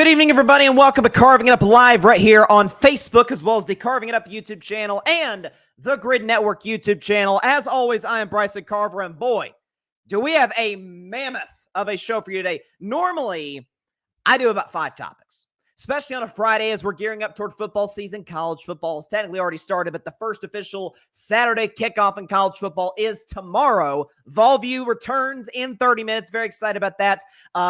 Good evening, everybody, and welcome to Carving It Up Live right here on Facebook, as well as the Carving It Up YouTube channel and the Grid Network YouTube channel. As always, I am Bryson Carver, and boy, do we have a mammoth of a show for you today. Normally, I do about 5 topics, especially on a Friday as we're gearing up toward football season. College football has technically already started, but the first official Saturday kickoff in college football is tomorrow. Volview returns in 30 minutes. Very excited about that.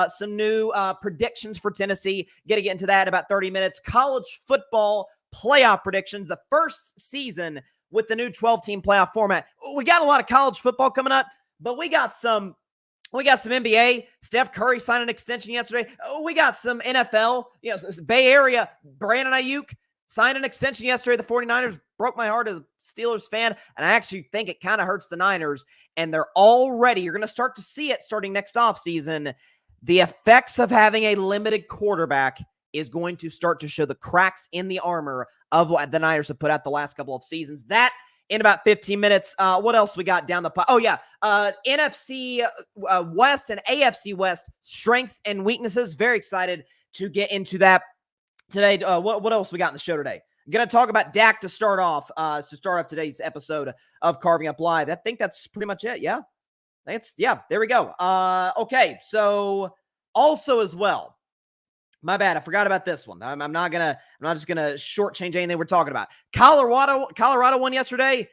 Some new predictions for Tennessee. Going to get into that in about 30 minutes. College football playoff predictions. The first season with the new 12-team playoff format. We got a lot of college football coming up, but we got some NBA. Steph Curry signed an extension yesterday. We got some NFL. Bay Area. Brandon Aiyuk signed an extension yesterday. The 49ers broke my heart as a Steelers fan, and I actually think it kind of hurts the Niners. And they're already, you're going to start to see it starting next offseason. The effects of having a limited quarterback is going to start to show the cracks in the armor of what the Niners have put out the last couple of seasons. That in about 15 minutes. What else we got down the pipe? Oh, yeah. NFC West and AFC West strengths and weaknesses. Very excited to get into that today. What else we got in the show today? I'm going to talk about Dak to start off today's episode of Carving Up Live. I think that's pretty much it. Yeah. There we go. Okay. So also as well, my bad. I forgot about this one. I'm not just gonna shortchange anything we're talking about. Colorado won yesterday,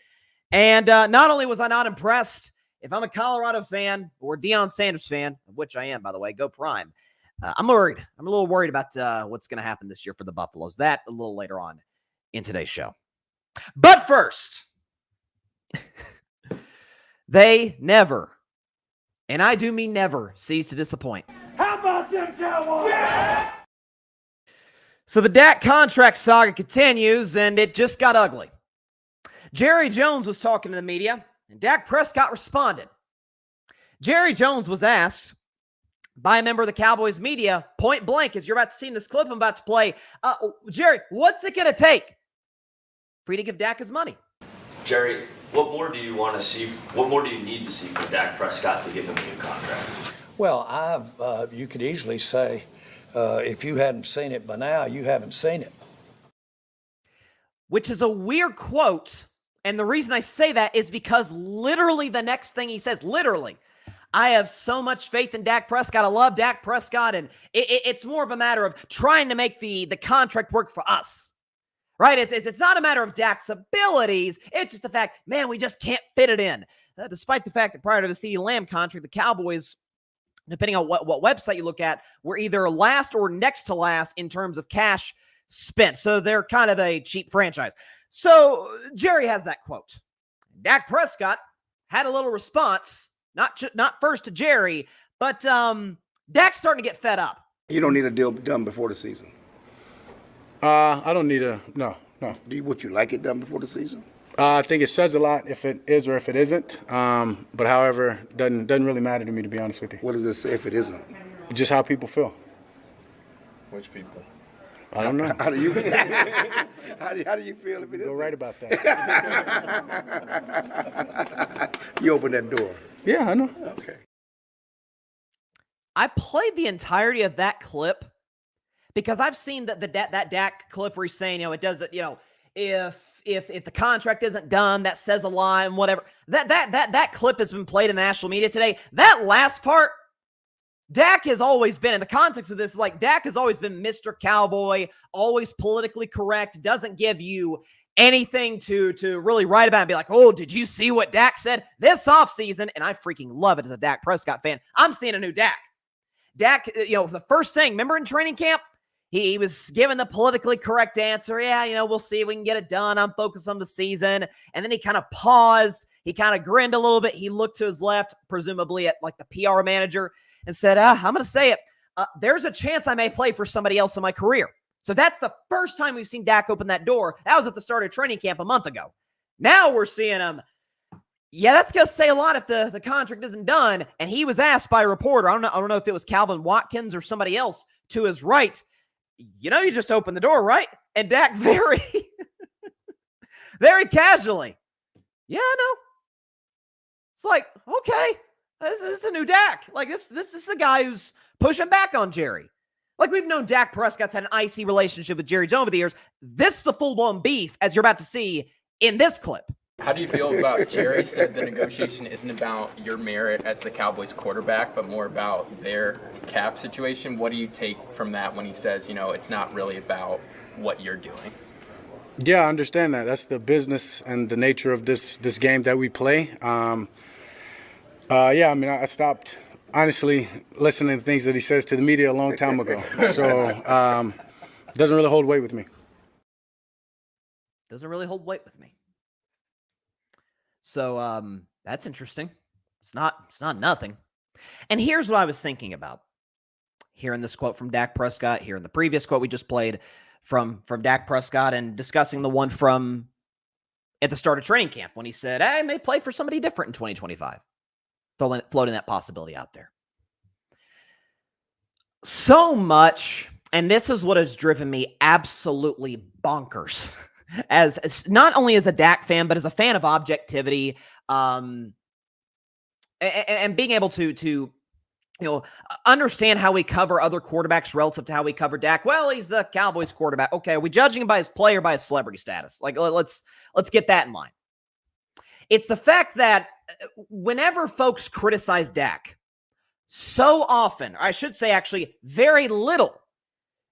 and not only was I not impressed, if I'm a Colorado fan or Deion Sanders fan, which I am, by the way, go Prime. I'm worried. I'm a little worried about what's going to happen this year for the Buffaloes. That a little later on in today's show. But first, they never, and I do mean never, cease to disappoint. How about them Cowboys? Yeah! So the Dak contract saga continues, and it just got ugly. Jerry Jones was talking to the media, and Dak Prescott responded. Jerry Jones was asked by a member of the Cowboys media, point blank, as you're about to see in this clip I'm about to play, Jerry, what's it going to take for you to give Dak his money? Jerry, what more do you want to see? What more do you need to see for Dak Prescott to give him a new contract? Well, you could easily say, if you hadn't seen it by now, you haven't seen it. Which is a weird quote, and the reason I say that is because literally the next thing he says, I have so much faith in Dak Prescott. I love Dak Prescott, and it's more of a matter of trying to make the contract work for us, right? It's not a matter of Dak's abilities. It's just the fact, man, we just can't fit it in. Despite the fact that prior to the CeeDee Lamb contract, the Cowboys, depending on what website you look at, were either last or next to last in terms of cash spent. So they're kind of a cheap franchise. So Jerry has that quote. Dak Prescott had a little response, not first to Jerry, but Dak's starting to get fed up. You don't need a deal done before the season. I don't need no. Would you like it done before the season? I think it says a lot if it is or if it isn't. But however, doesn't really matter to me, to be honest with you. What does it say if it isn't? Just how people feel. Which people? I don't know. How do you how do you feel if it isn't? You're right about that. You open that door. Yeah, I know. Okay. I played the entirety of that clip because I've seen that Dak clip where he's saying, it doesn't, if the contract isn't done, that says a lot and whatever. That clip has been played in the national media today. That last part, Dak has always been, in the context of this, like Dak has always been Mr. Cowboy, always politically correct, doesn't give you anything to really write about and be like, oh, did you see what Dak said this offseason? And I freaking love it as a Dak Prescott fan. I'm seeing a new Dak. Dak, the first thing, remember in training camp? He was given the politically correct answer. Yeah, we'll see if we can get it done. I'm focused on the season. And then he kind of paused. He kind of grinned a little bit. He looked to his left, presumably at like the PR manager, and said, I'm going to say it. There's a chance I may play for somebody else in my career. So that's the first time we've seen Dak open that door. That was at the start of training camp a month ago. Now we're seeing him. Yeah, that's going to say a lot if the contract isn't done. And he was asked by a reporter, I don't know if it was Calvin Watkins or somebody else to his right, you just opened the door, right? And Dak very, very casually, yeah, I know. It's like, okay, this is a new Dak. Like this is a guy who's pushing back on Jerry. Like we've known Dak Prescott's had an icy relationship with Jerry Jones over the years. This is a full-blown beef, as you're about to see in this clip. How do you feel about Jerry said the negotiation isn't about your merit as the Cowboys quarterback, but more about their cap situation? What do you take from that when he says, it's not really about what you're doing? Yeah, I understand that. That's the business and the nature of this game that we play. I stopped, honestly, listening to things that he says to the media a long time ago. So it doesn't really hold weight with me. Doesn't really hold weight with me. So that's interesting. It's not nothing. And here's what I was thinking about. Hearing this quote from Dak Prescott, hearing the previous quote we just played from Dak Prescott, and discussing the one from at the start of training camp when he said, I may play for somebody different in 2025. Floating that possibility out there. So much, and this is what has driven me absolutely bonkers. As not only as a Dak fan, but as a fan of objectivity, and being able to understand how we cover other quarterbacks relative to how we cover Dak. Well, he's the Cowboys quarterback. Okay, are we judging him by his play or by his celebrity status? Like, let's get that in mind. It's the fact that whenever folks criticize Dak, so often, or I should say actually very little,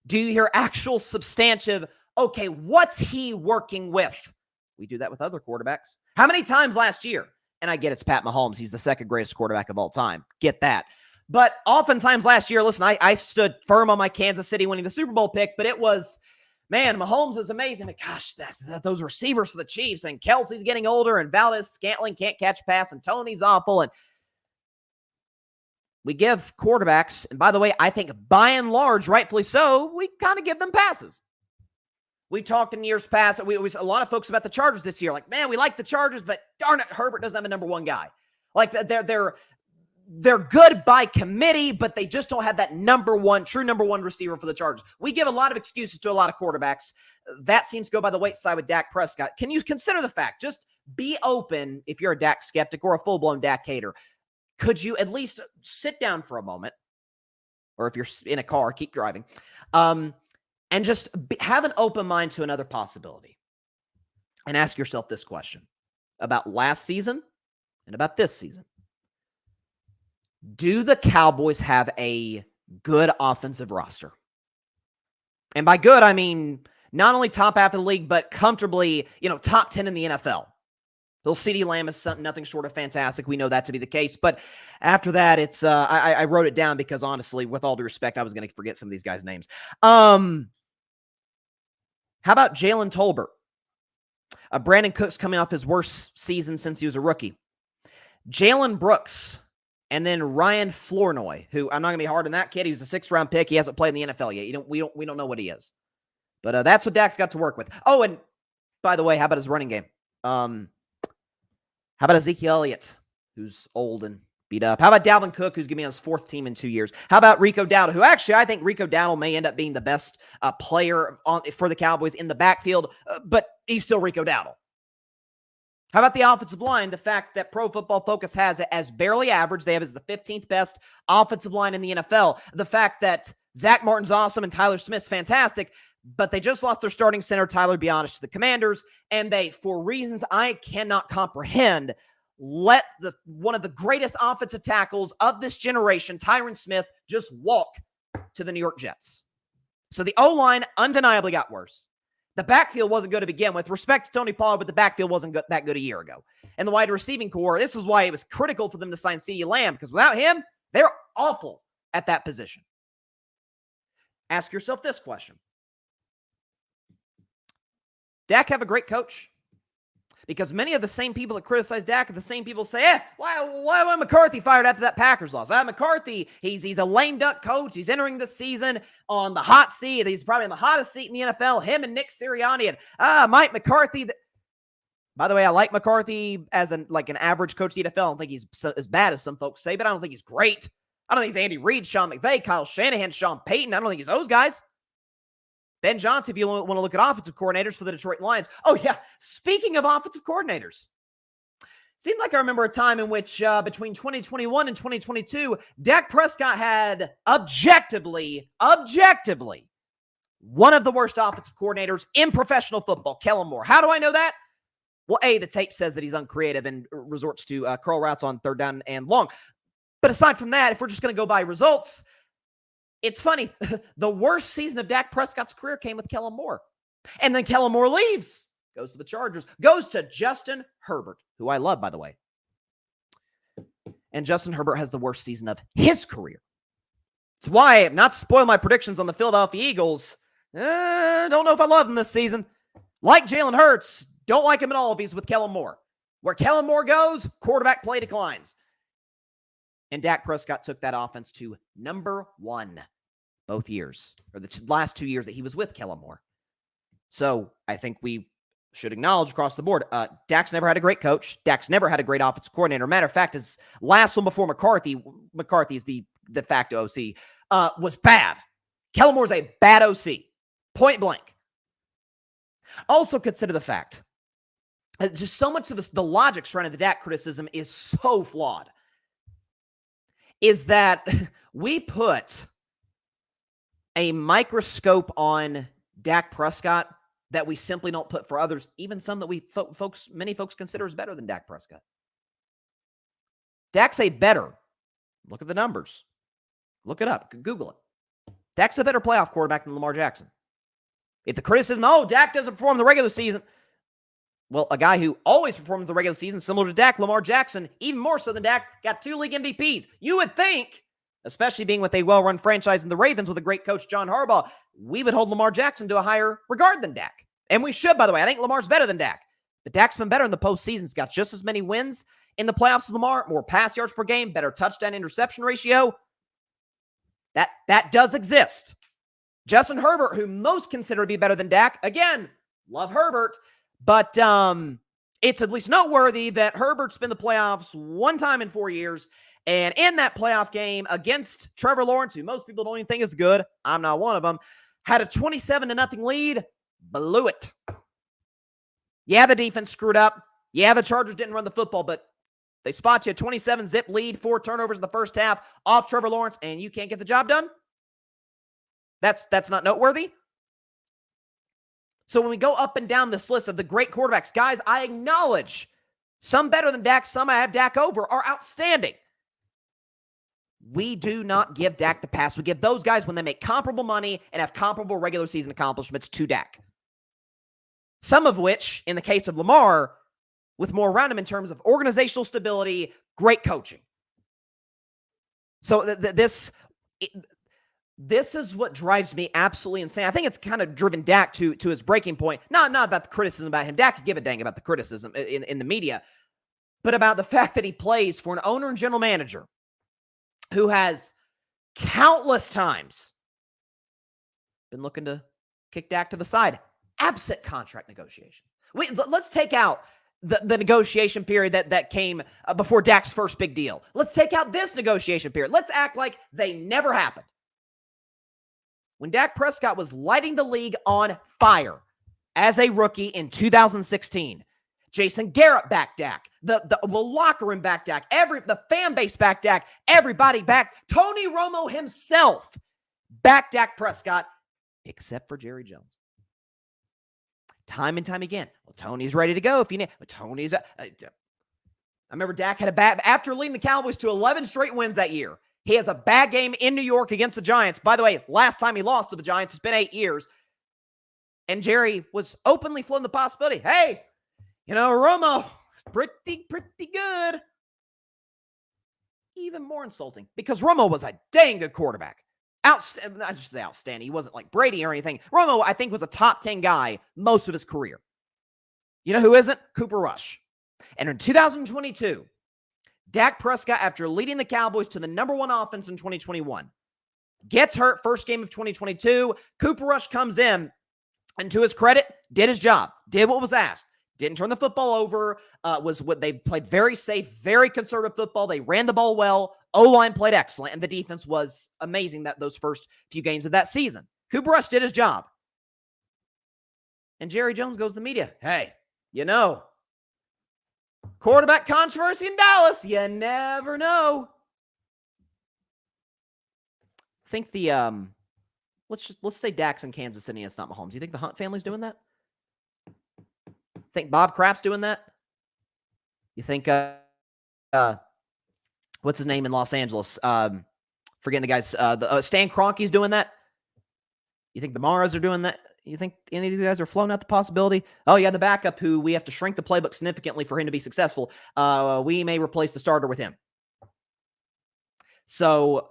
do you hear actual substantive, okay, what's he working with? We do that with other quarterbacks. How many times last year? And I get it's Pat Mahomes. He's the second greatest quarterback of all time. Get that. But oftentimes last year, listen, I stood firm on my Kansas City winning the Super Bowl pick, but it was, man, Mahomes is amazing. But gosh, those receivers for the Chiefs, and Kelsey's getting older, and Valdez-Scantling can't catch a pass, and Tony's awful. And we give quarterbacks, and by the way, I think by and large, rightfully so, we kind of give them passes. We talked in years past, a lot of folks about the Chargers this year. Like, man, we like the Chargers, but darn it, Herbert doesn't have a number one guy. Like, they're good by committee, but they just don't have that true number one receiver for the Chargers. We give a lot of excuses to a lot of quarterbacks. That seems to go by the wayside with Dak Prescott. Can you consider the fact, just be open if you're a Dak skeptic or a full-blown Dak hater. Could you at least sit down for a moment, or if you're in a car, keep driving, and just have an open mind to another possibility, and ask yourself this question about last season and about this season. Do the Cowboys have a good offensive roster? And by good, I mean not only top half of the league, but comfortably, top 10 in the NFL. Little CeeDee Lamb is nothing short of fantastic. We know that to be the case. But after that, it's I wrote it down because honestly, with all due respect, I was going to forget some of these guys' names. How about Jalen Tolbert? Brandon Cook's coming off his worst season since he was a rookie. Jalen Brooks. And then Ryan Flournoy, who I'm not going to be hard on that kid. He was a 6th-round pick. He hasn't played in the NFL yet. We don't know what he is. But that's what Dak's got to work with. Oh, and by the way, how about his running game? How about Ezekiel Elliott, who's old and beat up? How about Dalvin Cook, who's going to be on his 4th team in 2 years? How about Rico Dowdle, who actually I think Rico Dowdle may end up being the best player for the Cowboys in the backfield, but he's still Rico Dowdle. How about the offensive line? The fact that Pro Football Focus has it as barely average. They have it as the 15th best offensive line in the NFL. The fact that Zach Martin's awesome and Tyler Smith's fantastic, but they just lost their starting center, Tyler Biadasz, to the Commanders, and they, for reasons I cannot comprehend, let one of the greatest offensive tackles of this generation, Tyron Smith, just walk to the New York Jets. So the O-line undeniably got worse. The backfield wasn't good to begin with. Respect to Tony Pollard, but the backfield wasn't that good a year ago. And the wide receiving core, this is why it was critical for them to sign CeeDee Lamb, because without him, they're awful at that position. Ask yourself this question. Dak have a great coach? Because many of the same people that criticize Dak are the same people say, why was McCarthy fired after that Packers loss? McCarthy, he's a lame duck coach. He's entering the season on the hot seat. He's probably in the hottest seat in the NFL. Him and Nick Sirianni and Mike McCarthy. By the way, I like McCarthy as an average coach in the NFL. I don't think he's as bad as some folks say, but I don't think he's great. I don't think he's Andy Reid, Sean McVay, Kyle Shanahan, Sean Payton. I don't think he's those guys. Ben Johnson, if you want to look at offensive coordinators for the Detroit Lions. Oh, yeah. Speaking of offensive coordinators, Seemed like I remember a time in which between 2021 and 2022, Dak Prescott had objectively, one of the worst offensive coordinators in professional football, Kellen Moore. How do I know that? Well, A, the tape says that he's uncreative and resorts to curl routes on third down and long. But aside from that, if we're just going to go by results, it's funny. The worst season of Dak Prescott's career came with Kellen Moore. And then Kellen Moore leaves, goes to the Chargers, goes to Justin Herbert, who I love, by the way. And Justin Herbert has the worst season of his career. It's why, not to spoil my predictions on the Philadelphia Eagles, don't know if I love him this season. Like Jalen Hurts, don't like him at all if he's with Kellen Moore. Where Kellen Moore goes, quarterback play declines. And Dak Prescott took that offense to number 1 both years, or the last 2 years that he was with Kellen Moore. So I think we should acknowledge across the board, Dak's never had a great coach. Dak's never had a great offensive coordinator. Matter of fact, his last one before McCarthy's the de facto OC, was bad. Kellen Moore's a bad OC, point blank. Also consider the fact that just so much of the logic surrounding the Dak criticism is so flawed, is that we put a microscope on Dak Prescott that we simply don't put for others, even some that many folks consider as better than Dak Prescott. Dak's a better, look at the numbers, look it up, Google it. Dak's a better playoff quarterback than Lamar Jackson. If the criticism, Dak doesn't perform the regular season, well, a guy who always performs the regular season, similar to Dak, Lamar Jackson, even more so than Dak, got 2 league MVPs. You would think, especially being with a well-run franchise in the Ravens with a great coach, John Harbaugh, we would hold Lamar Jackson to a higher regard than Dak. And we should, by the way. I think Lamar's better than Dak. But Dak's been better in the postseason. He's got just as many wins in the playoffs as Lamar, more pass yards per game, better touchdown-interception ratio. That does exist. Justin Herbert, who most consider to be better than Dak, again, love Herbert, but it's at least noteworthy that Herbert's been in the playoffs 1 time in 4 years, and in that playoff game against Trevor Lawrence, who most people don't even think is good, I'm not one of them, had a 27-0 lead, blew it. Yeah, the defense screwed up. Yeah, the Chargers didn't run the football, but they spot you a 27-zip lead, 4 turnovers in the first half off Trevor Lawrence, and you can't get the job done? That's not noteworthy? So when we go up and down this list of the great quarterbacks, guys, I acknowledge some better than Dak, some I have Dak over, are outstanding. We do not give Dak the pass. We give those guys when they make comparable money and have comparable regular season accomplishments to Dak. Some of which, in the case of Lamar, with more around him in terms of organizational stability, great coaching. So this is what drives me absolutely insane. I think it's kind of driven Dak to his breaking point. Not about the criticism about him. Dak could give a dang about the criticism in the media, but about the fact that he plays for an owner and general manager who has countless times been looking to kick Dak to the side, absent contract negotiation. Let's take out the negotiation period that came before Dak's first big deal. Let's take out this negotiation period. Let's act like they never happened. When Dak Prescott was lighting the league on fire as a rookie in 2016, Jason Garrett backed Dak. The locker room backed Dak. The fan base backed Dak. Everybody backed. Tony Romo himself backed Dak Prescott, except for Jerry Jones. Time and time again. Well, Tony's ready to go. Tony's. I remember Dak had after leading the Cowboys to 11 straight wins that year. He has a bad game in New York against the Giants. By the way, last time he lost to the Giants, it's been 8 years. And Jerry was openly floating the possibility, hey, Romo, pretty good. Even more insulting, because Romo was a dang good quarterback. Not just outstanding. He wasn't like Brady or anything. Romo, I think, was a top 10 guy most of his career. You know who isn't? Cooper Rush. And in 2022, Dak Prescott, after leading the Cowboys to the number 1 offense in 2021, gets hurt first game of 2022. Cooper Rush comes in, and to his credit, did his job, did what was asked, didn't turn the football over, they played very safe, very conservative football. They ran the ball well. O-line played excellent, and the defense was amazing those first few games of that season. Cooper Rush did his job. And Jerry Jones goes to the media, hey, Quarterback controversy in Dallas. You never know. I think let's say Dak's in Kansas City and it's not Mahomes. Do you think the Hunt family's doing that? Think Bob Kraft's doing that? You think what's his name in Los Angeles? Forgetting the guys. Stan Kroenke's doing that. You think the Maras are doing that? You think any of these guys are flown out the possibility? Oh, yeah, the backup who we have to shrink the playbook significantly for him to be successful. We may replace the starter with him. So,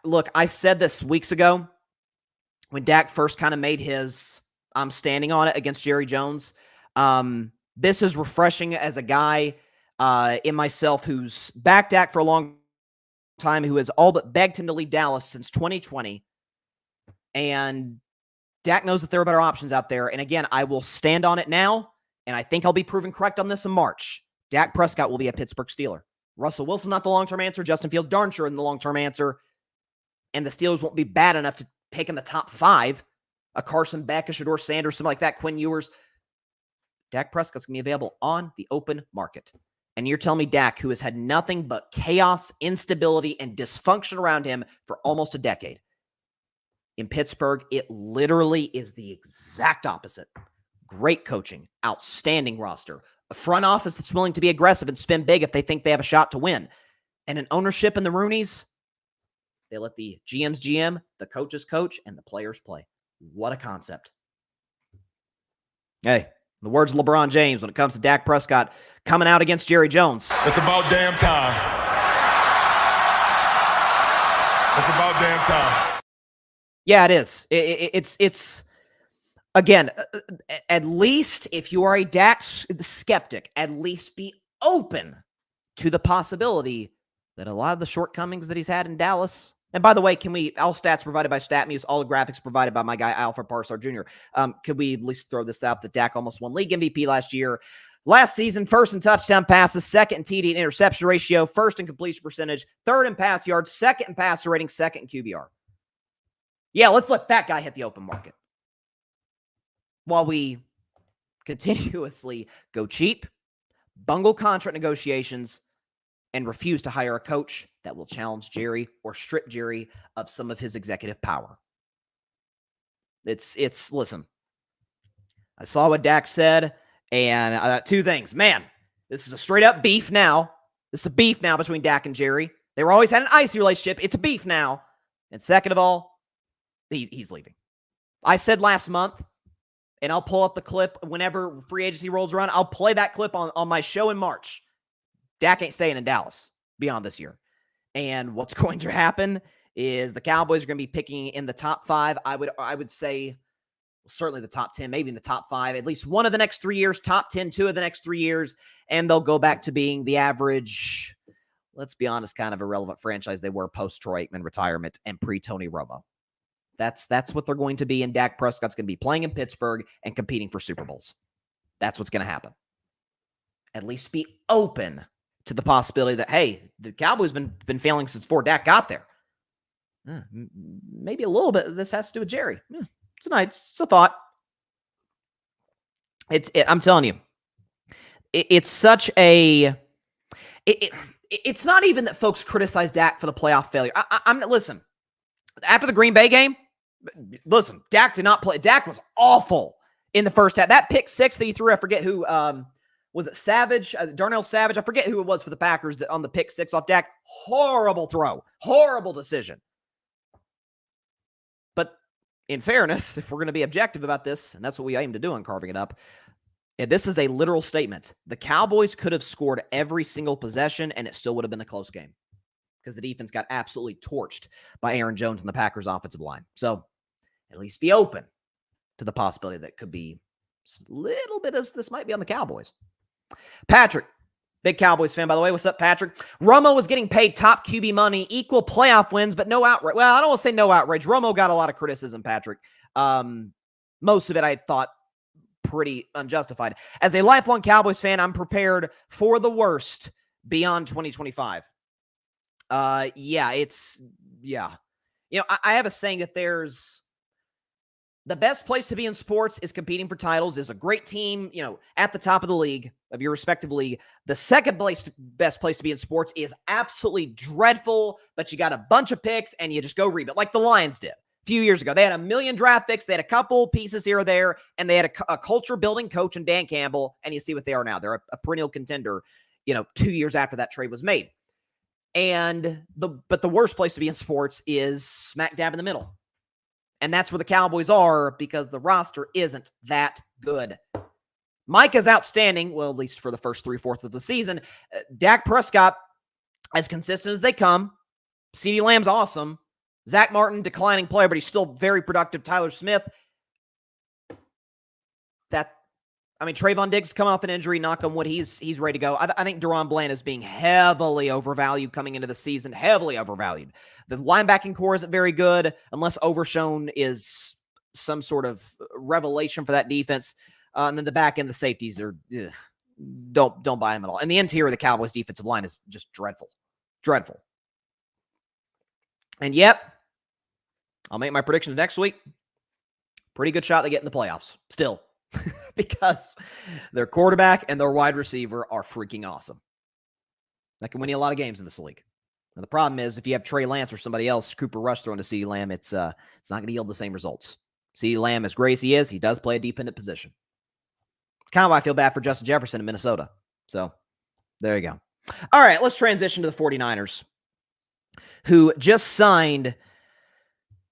look, I said this weeks ago when Dak first kind of made his I'm standing on it against Jerry Jones. This is refreshing as a guy in myself who's backed Dak for a long time, who has all but begged him to leave Dallas since 2020. And Dak knows that there are better options out there. And again, I will stand on it now, and I think I'll be proven correct on this in March. Dak Prescott will be a Pittsburgh Steeler. Russell Wilson, not the long-term answer. Justin Fields, darn sure in the long-term answer. And the Steelers won't be bad enough to pick in the top 5. A Carson Beck, a Shedeur Sanders, something like that, Quinn Ewers. Dak Prescott's going to be available on the open market. And you're telling me Dak, who has had nothing but chaos, instability, and dysfunction around him for almost a decade. In Pittsburgh, it literally is the exact opposite. Great coaching, outstanding roster, a front office that's willing to be aggressive and spend big if they think they have a shot to win, and an ownership in the Rooneys. They let the GM's GM, the coach's coach, and the players play. What a concept. Hey, the words of LeBron James when it comes to Dak Prescott coming out against Jerry Jones. It's about damn time. It's about damn time. Yeah, it is. It's again, at least if you are a Dak skeptic, at least be open to the possibility that a lot of the shortcomings that he's had in Dallas. And by the way, all stats provided by StatMuse, all the graphics provided by my guy, Alfred Parsar Jr. Could we at least throw this out that Dak almost won league MVP last year? Last season, first in touchdown passes, second in TD and interception ratio, first in completion percentage, third in pass yards, second in passer rating, second in QBR. Yeah, let's let that guy hit the open market. While we continuously go cheap, bungle contract negotiations, and refuse to hire a coach that will challenge Jerry or strip Jerry of some of his executive power. Listen, I saw what Dak said, and 2 things. Man, this is a straight up beef now. This is a beef now between Dak and Jerry. They were always had an icy relationship. It's a beef now. And second of all, he's leaving. I said last month, and I'll pull up the clip whenever free agency rolls around. I'll play that clip on my show in March. Dak ain't staying in Dallas beyond this year. And what's going to happen is the Cowboys are going to be picking in the top 5. I would say certainly the top 10, maybe in the top 5, at least one of the next 3 years, top 10, 2 of the next 3 years. And they'll go back to being the average, let's be honest, kind of irrelevant franchise they were post-Troy Aikman retirement and pre-Tony Romo. That's what they're going to be, and Dak Prescott's going to be playing in Pittsburgh and competing for Super Bowls. That's what's going to happen. At least be open to the possibility that, hey, the Cowboys been failing since before Dak got there. Maybe a little bit of this has to do with Jerry. It's a thought. I'm telling you, it's such a. It's not even that folks criticize Dak for the playoff failure. Listen. After the Green Bay game, listen, Dak did not play. Dak was awful in the first half. That pick 6 that he threw, I forget who, was it Savage? Darnell Savage? I forget who it was for the Packers that on the pick 6 off Dak. Horrible throw. Horrible decision. But in fairness, if we're going to be objective about this, and that's what we aim to do on Carving It Up, and this is a literal statement. The Cowboys could have scored every single possession, and it still would have been a close game, because the defense got absolutely torched by Aaron Jones and the Packers offensive line. So at least be open to the possibility that could be a little bit as this might be on the Cowboys. Patrick, big Cowboys fan, by the way. What's up, Patrick? Romo was getting paid top QB money, equal playoff wins, but no outrage. Well, I don't want to say no outrage. Romo got a lot of criticism, Patrick. Most of it I thought pretty unjustified. As a lifelong Cowboys fan, I'm prepared for the worst beyond 2025. Yeah. You know, I have a saying that there's The best place to be in sports is competing for titles, is a great team, at the top of the league, of your respective league. The second best place to be in sports is absolutely dreadful, but you got a bunch of picks and you just go rebuild, like the Lions did a few years ago. They had 1 million draft picks. They had a couple pieces here or there, and they had a culture-building coach in Dan Campbell, and you see what they are now. They're a perennial contender, 2 years after that trade was made. But the worst place to be in sports is smack dab in the middle. And that's where the Cowboys are because the roster isn't that good. Micah's outstanding, well, at least for the first 3/4 of the season. Dak Prescott, as consistent as they come. CeeDee Lamb's awesome. Zach Martin, declining player, but he's still very productive. Tyler Smith. Trayvon Diggs is coming off an injury. Knock on wood, he's ready to go. I think Deron Bland is being heavily overvalued coming into the season. Heavily overvalued. The linebacking core isn't very good unless Overshown is some sort of revelation for that defense. And then the back end, the safeties are don't buy them at all. And the interior of the Cowboys defensive line is just dreadful. Dreadful. And yep, I'll make my predictions next week. Pretty good shot they get in the playoffs. Still. Because their quarterback and their wide receiver are freaking awesome. That can win you a lot of games in this league. And the problem is if you have Trey Lance or somebody else, Cooper Rush throwing to CeeDee Lamb, it's not going to yield the same results. CeeDee Lamb, as great as he is, he does play a dependent position. Kind of why I feel bad for Justin Jefferson in Minnesota. So there you go. All right, let's transition to the 49ers, who just signed.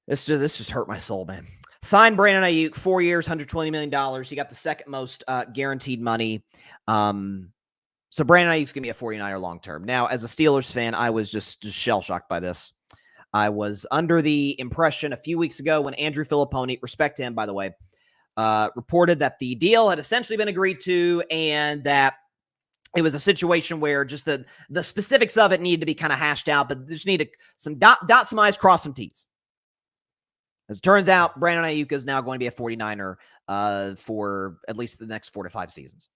This just hurt my soul, man. Signed Brandon Aiyuk, 4 years, $120 million. He got the second most guaranteed money. So Brandon Aiyuk's going to be a 49er long-term. Now, as a Steelers fan, I was just shell-shocked by this. I was under the impression a few weeks ago when Andrew Filipponi, respect to him, by the way, reported that the deal had essentially been agreed to and that it was a situation where just the specifics of it needed to be kind of hashed out, but just needed some dot some I's, cross some T's. As it turns out, Brandon Aiyuk is now going to be a 49er for at least the next 4 to 5 seasons.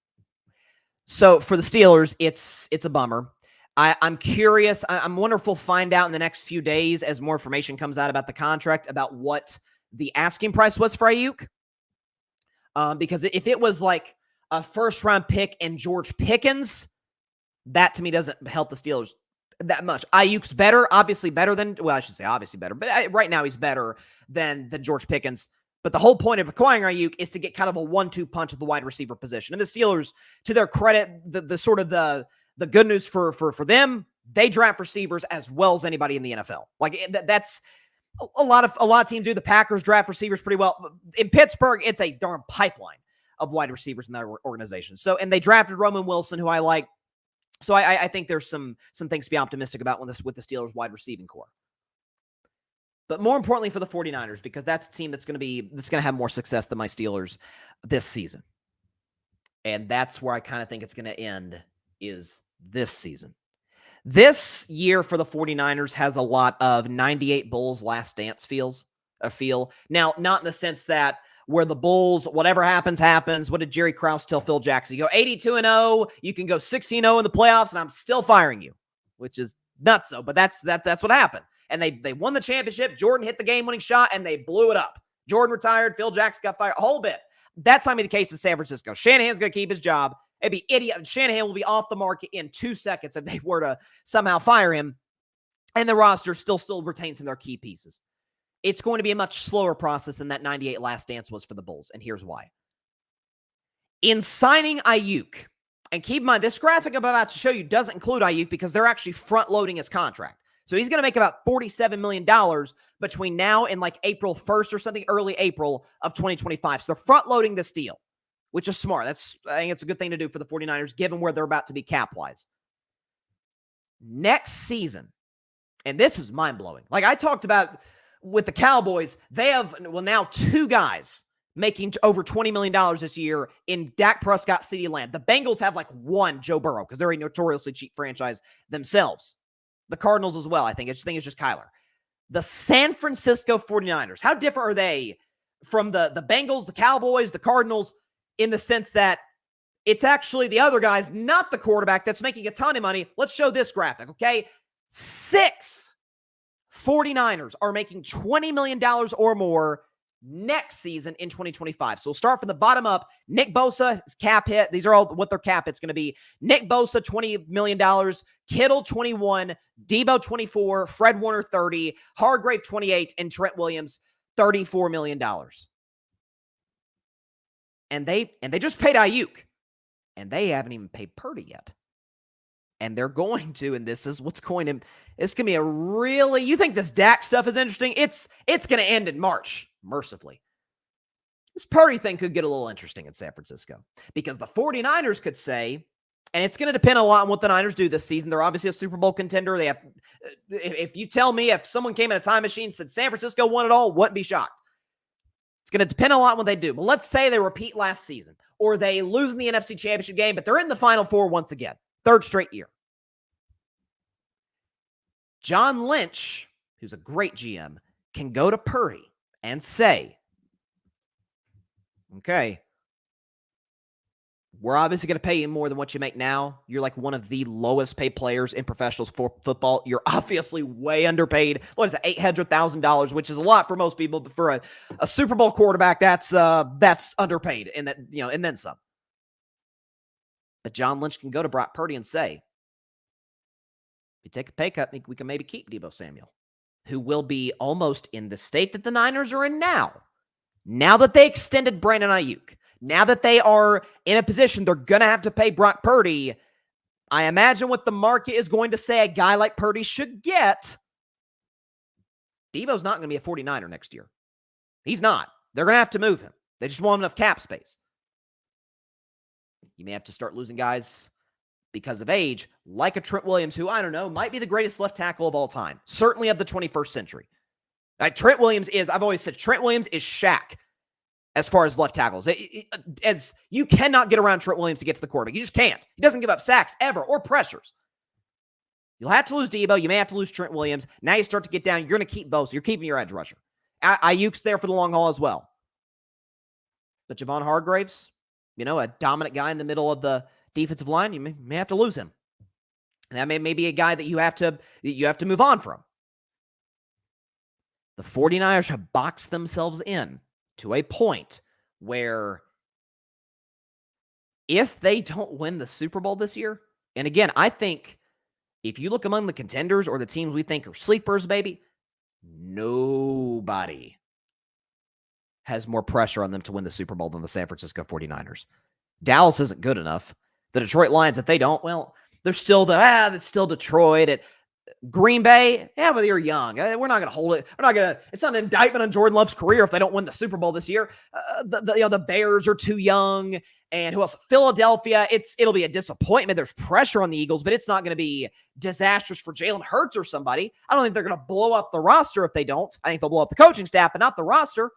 So for the Steelers, it's a bummer. I'm curious. I'm wondering if we'll find out in the next few days as more information comes out about the contract, about what the asking price was for Aiyuk. Because if it was like a first-round pick and George Pickens, that to me doesn't help the Steelers that much. Ayuk's better, obviously better than, well, I should say obviously better, but right now he's better than George Pickens. But the whole point of acquiring Aiyuk is to get kind of a 1-2 punch at the wide receiver position. And the Steelers, to their credit, the good news for them, they draft receivers as well as anybody in the NFL. Like that's a lot of teams do. The Packers draft receivers pretty well. In Pittsburgh, it's a darn pipeline of wide receivers in that organization. So, and they drafted Roman Wilson, who I like. So I think there's some things to be optimistic about with the Steelers wide receiving core. But more importantly for the 49ers, because that's a team that's going to have more success than my Steelers this season. And that's where I kind of think it's going to end, is this season. This year for the 49ers has a lot of 98 Bulls last dance feel. Now, not in the sense that where the Bulls, whatever happens, happens. What did Jerry Krause tell Phil Jackson? You go 82-0, you can go 16-0 in the playoffs, and I'm still firing you, which is nuts. So, but that's what happened. And they won the championship. Jordan hit the game-winning shot, and they blew it up. Jordan retired. Phil Jackson got fired. A whole bit. That's not going to be the case in San Francisco. Shanahan's going to keep his job. It'd be idiot. Shanahan will be off the market in 2 seconds if they were to somehow fire him. And the roster still retains some of their key pieces. It's going to be a much slower process than that 98 last dance was for the Bulls, and here's why. In signing Aiyuk, and keep in mind, this graphic I'm about to show you doesn't include Aiyuk because they're actually front-loading his contract. So he's going to make about $47 million between now and like April 1st or something, early April of 2025. So they're front-loading this deal, which is smart. I think it's a good thing to do for the 49ers, given where they're about to be cap-wise. Next season, and this is mind-blowing. Like I talked about with the Cowboys, they have, now 2 guys making over $20 million this year in Dak Prescott, CeeDee Lamb. The Bengals have like 1, Joe Burrow, because they're a notoriously cheap franchise themselves. The Cardinals as well, I think. It's just Kyler. The San Francisco 49ers, how different are they from the Bengals, the Cowboys, the Cardinals, in the sense that it's actually the other guys, not the quarterback, that's making a ton of money. Let's show this graphic, okay? 6 49ers are making $20 million or more next season in 2025. So we'll start from the bottom up. Nick Bosa, cap hit. These are all what their cap hit's going to be. Nick Bosa, $20 million. Kittle, 21. Debo, 24. Fred Warner, 30. Hargrave, 28. And Trent Williams, $34 million. And they just paid Aiyuk. And they haven't even paid Purdy yet. And they're going to, and this is what's going to, it's going to be a really, you think this Dak stuff is interesting? It's going to end in March, mercifully. This Purdy thing could get a little interesting in San Francisco because the 49ers could say, and it's going to depend a lot on what the Niners do this season. They're obviously a Super Bowl contender. They have, if you tell me if someone came in a time machine and said San Francisco won it all, wouldn't be shocked. It's going to depend a lot on what they do. But let's say they repeat last season or they lose in the NFC Championship game, but they're in the Final Four once again. Third straight year. John Lynch, who's a great GM, can go to Purdy and say, okay, we're obviously going to pay you more than what you make now. You're like one of the lowest paid players in professional football. You're obviously way underpaid. What is it, $800,000, which is a lot for most people, but for a Super Bowl quarterback, that's underpaid, and that, you know, and then some. But John Lynch can go to Brock Purdy and say, if you take a pay cut, we can maybe keep Deebo Samuel, who will be almost in the state that the Niners are in now. Now that they extended Brandon Aiyuk, now that they are in a position they're going to have to pay Brock Purdy, I imagine what the market is going to say a guy like Purdy should get. Deebo's not going to be a 49er next year. He's not. They're going to have to move him. They just won't have enough cap space. You may have to start losing guys because of age, like a Trent Williams, who, I don't know, might be the greatest left tackle of all time. Certainly of the 21st century. Like Trent Williams is, I've always said, Trent Williams is Shaq as far as left tackles. As you cannot get around Trent Williams to get to the quarterback. You just can't. He doesn't give up sacks ever or pressures. You'll have to lose Debo. You may have to lose Trent Williams. Now you start to get down. You're going to keep Bosa. You're keeping your edge rusher. Ayuk's there for the long haul as well. But Javon Hargraves, you know, a dominant guy in the middle of the defensive line, you may have to lose him. And that may be a guy that you have to move on from. The 49ers have boxed themselves in to a point where if they don't win the Super Bowl this year, and again, I think if you look among the contenders or the teams we think are sleepers, baby, nobody has more pressure on them to win the Super Bowl than the San Francisco 49ers. Dallas isn't good enough. The Detroit Lions, if they don't, well, they're still that's still Detroit. Green Bay, yeah, but you're young. We're not going to hold it. It's not an indictment on Jordan Love's career if they don't win the Super Bowl this year. The Bears are too young. And who else? Philadelphia, it'll be a disappointment. There's pressure on the Eagles, but it's not going to be disastrous for Jalen Hurts or somebody. I don't think they're going to blow up the roster if they don't. I think they'll blow up the coaching staff, but not the roster.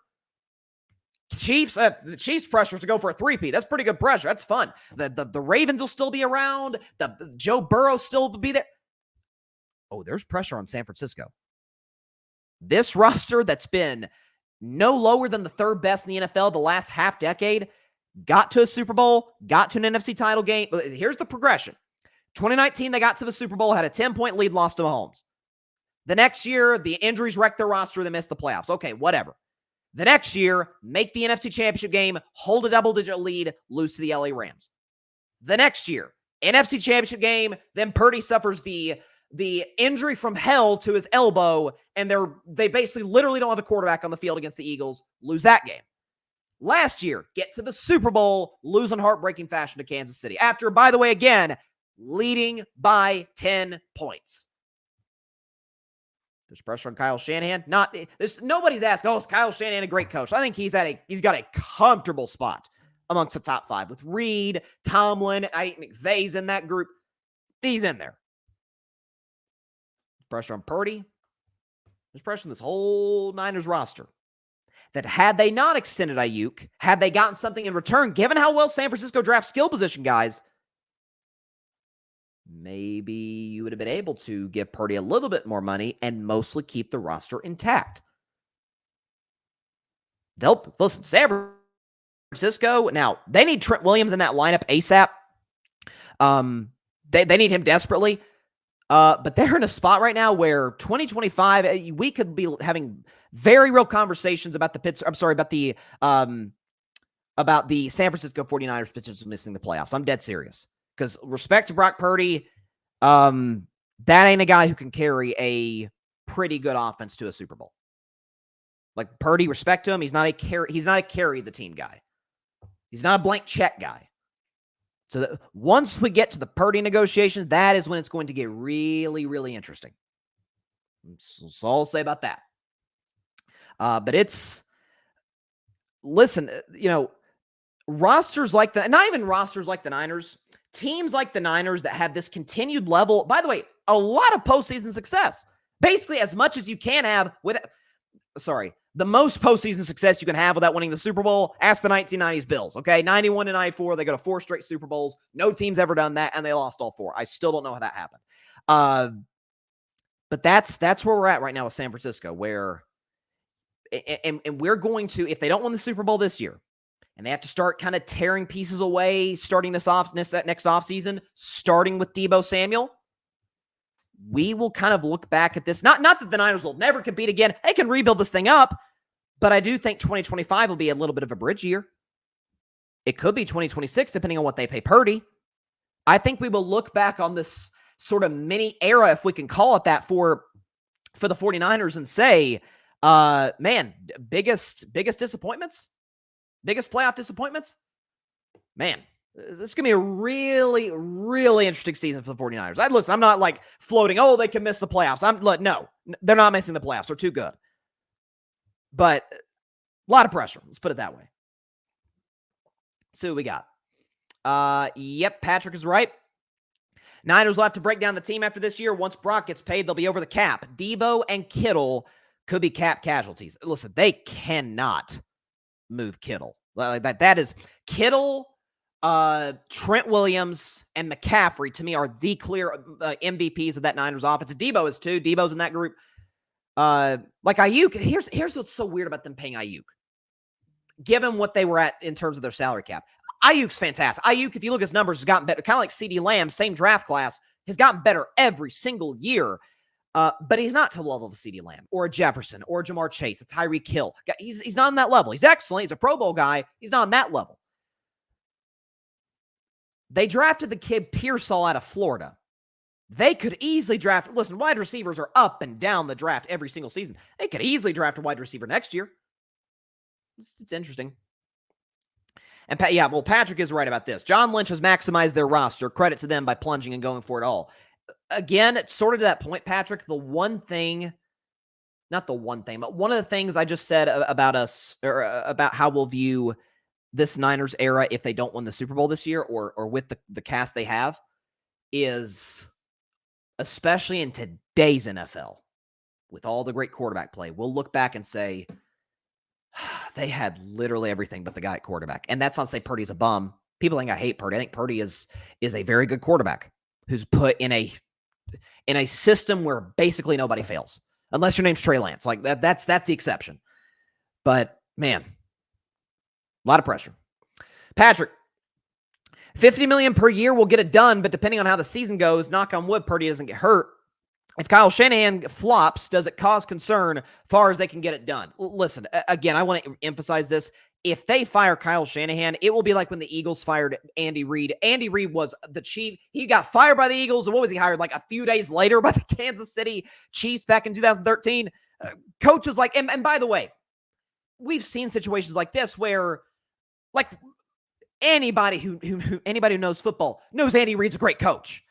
The Chiefs pressure is to go for a three-peat. That's pretty good pressure. That's fun. The Ravens will still be around. The Joe Burrow still will be there. Oh, there's pressure on San Francisco. This roster that's been no lower than the third best in the NFL the last half decade got to a Super Bowl, got to an NFC title game. Here's the progression. 2019, they got to the Super Bowl, had a 10-point lead, lost to Mahomes. The next year, the injuries wrecked their roster. They missed the playoffs. Okay, whatever. The next year, make the NFC Championship game, hold a double-digit lead, lose to the LA Rams. The next year, NFC Championship game, then Purdy suffers the injury from hell to his elbow, and they basically literally don't have a quarterback on the field against the Eagles, lose that game. Last year, get to the Super Bowl, lose in heartbreaking fashion to Kansas City. After, by the way, again, leading by 10 points. There's pressure on Kyle Shanahan. Nobody's asking, is Kyle Shanahan a great coach? I think he's got a comfortable spot amongst the top five with Reed, Tomlin, McVay's in that group. He's in there. Pressure on Purdy. There's pressure on this whole Niners roster. That had they not extended Aiyuk, had they gotten something in return, given how well San Francisco drafts skill position guys, maybe you would have been able to give Purdy a little bit more money and mostly keep the roster intact. Listen, San Francisco, now, they need Trent Williams in that lineup ASAP. They need him desperately. But they're in a spot right now where 2025, we could be having very real conversations about about the San Francisco 49ers potentially missing the playoffs. I'm dead serious. Because respect to Brock Purdy, that ain't a guy who can carry a pretty good offense to a Super Bowl. Like Purdy, respect to him. He's not a carry the team guy. He's not a blank check guy. So once we get to the Purdy negotiations, that is when it's going to get really, really interesting. That's all I'll say about that. But listen, rosters like not even rosters like the Niners, teams like the Niners that have this continued level, by the way, a lot of postseason success. Basically as much as you can have the most postseason success you can have without winning the Super Bowl. Ask the 1990s Bills, okay? 91 to 94, they go to 4 straight Super Bowls. No team's ever done that, and they lost all 4. I still don't know how that happened. But that's where we're at right now with San Francisco, where and we're going to, if they don't win the Super Bowl this year, and they have to start kind of tearing pieces away, starting next offseason, starting with Deebo Samuel, we will kind of look back at this. Not that the Niners will never compete again. They can rebuild this thing up, but I do think 2025 will be a little bit of a bridge year. It could be 2026, depending on what they pay Purdy. I think we will look back on this sort of mini era, if we can call it that, for the 49ers and say, man, biggest disappointments? Biggest playoff disappointments? Man, this is going to be a really, really interesting season for the 49ers. Listen, I'm not like floating, they can miss the playoffs. No, they're not missing the playoffs. They're too good. But a lot of pressure. Let's put it that way. See what we got. Yep, Patrick is right. Niners will have to break down the team after this year. Once Brock gets paid, they'll be over the cap. Deebo and Kittle could be cap casualties. Listen, they cannot move Kittle. Like that is Kittle, Trent Williams, and McCaffrey, to me, are the clear MVPs of that Niners offense. Deebo is too. Deebo's in that group. Like Aiyuk, here's what's so weird about them paying Aiyuk. Given what they were at in terms of their salary cap. Ayuk's fantastic. Aiyuk, if you look at his numbers, has gotten better. Kind of like CeeDee Lamb, same draft class, has gotten better every single year. But he's not to the level of a CeeDee Lamb or a Jefferson or a Jamar Chase, a Tyreek Hill. He's not on that level. He's excellent. He's a Pro Bowl guy. He's not on that level. They drafted the kid Pearsall out of Florida. They could easily draft. Listen, wide receivers are up and down the draft every single season. They could easily draft a wide receiver next year. It's interesting. And Patrick is right about this. John Lynch has maximized their roster. Credit to them by plunging and going for it all. Again, it's sort of to that point, Patrick, but one of the things I just said about us, or about how we'll view this Niners era if they don't win the Super Bowl this year, or with the cast they have, is, especially in today's NFL, with all the great quarterback play, we'll look back and say, they had literally everything but the guy at quarterback. And that's not to say Purdy's a bum. People think I hate Purdy. I think Purdy is a very good quarterback who's put in a system where basically nobody fails. Unless your name's Trey Lance. Like that's the exception. But man, a lot of pressure. Patrick, $50 million per year will get it done, but depending on how the season goes, knock on wood, Purdy doesn't get hurt. If Kyle Shanahan flops, does it cause concern as far as they can get it done? Listen, again, I want to emphasize this. If they fire Kyle Shanahan, it will be like when the Eagles fired Andy Reid. Andy Reid was the chief. He got fired by the Eagles. And what was he hired like a few days later by the Kansas City Chiefs back in 2013? Coach was like, and by the way, we've seen situations like this where, like, anybody who knows football knows Andy Reid's a great coach.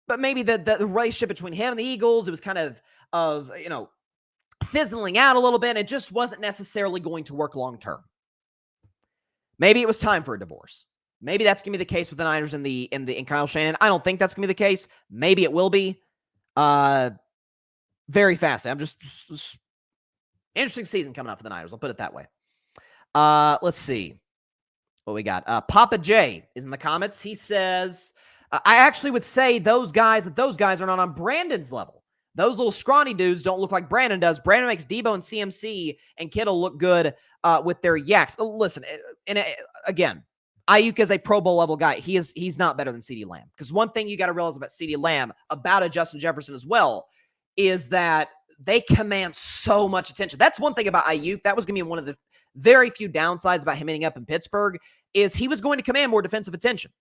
But maybe the relationship between him and the Eagles, it was kind of fizzling out a little bit. And it just wasn't necessarily going to work long term. Maybe it was time for a divorce. Maybe that's going to be the case with the Niners and Kyle Shanahan. I don't think that's going to be the case. Maybe it will be. Very fast. I'm just interesting season coming up for the Niners. I'll put it that way. Let's see what we got. Papa J is in the comments. He says, I actually would say those guys are not on Brandon's level. Those little scrawny dudes don't look like Brandon does. Brandon makes Deebo and CMC and Kittle look good with their yaks. Listen, and again, Aiyuk is a Pro Bowl level guy. He's not better than CeeDee Lamb. Because one thing you got to realize about CeeDee Lamb, about a Justin Jefferson as well, is that they command so much attention. That's one thing about Aiyuk. That was going to be one of the very few downsides about him ending up in Pittsburgh, is he was going to command more defensive attention.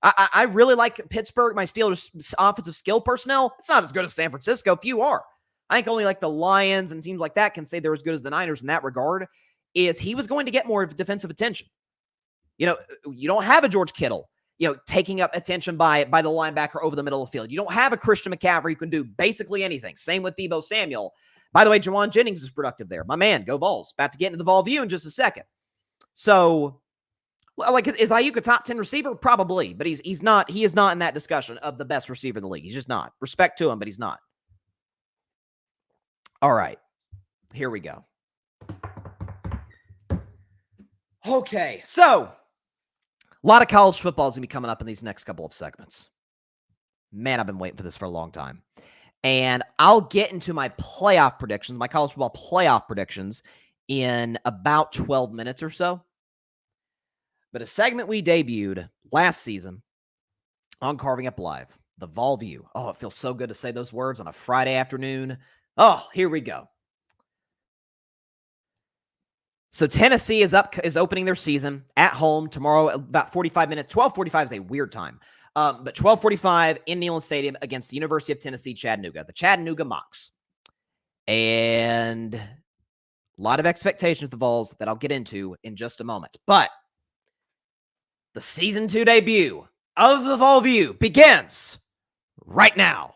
I really like Pittsburgh, my Steelers' offensive skill personnel. It's not as good as San Francisco. Few are. I think only like the Lions and teams like that can say they're as good as the Niners in that regard, is he was going to get more defensive attention. You know, you don't have a George Kittle, you know, taking up attention by the linebacker over the middle of the field. You don't have a Christian McCaffrey who can do basically anything. Same with Deebo Samuel. By the way, Jawan Jennings is productive there. My man, go Vols. About to get into the Vol view in just a second. So, like, is Aiyuk a top 10 receiver? Probably, but he is not in that discussion of the best receiver in the league. He's just not. Respect to him, but he's not. All right, here we go. Okay, so a lot of college football is going to be coming up in these next couple of segments. Man, I've been waiting for this for a long time. And I'll get into my playoff predictions, my college football playoff predictions, in about 12 minutes or so. But a segment we debuted last season on Carving Up Live, the Vol View. Oh, it feels so good to say those words on a Friday afternoon. Oh, here we go. So Tennessee is opening their season at home tomorrow, about 45 minutes. 12:45 is a weird time. But 12:45 in Neyland Stadium against the University of Tennessee, Chattanooga, the Chattanooga Mocs. And a lot of expectations with the Vols that I'll get into in just a moment. But the Season 2 debut of the Vol View begins right now.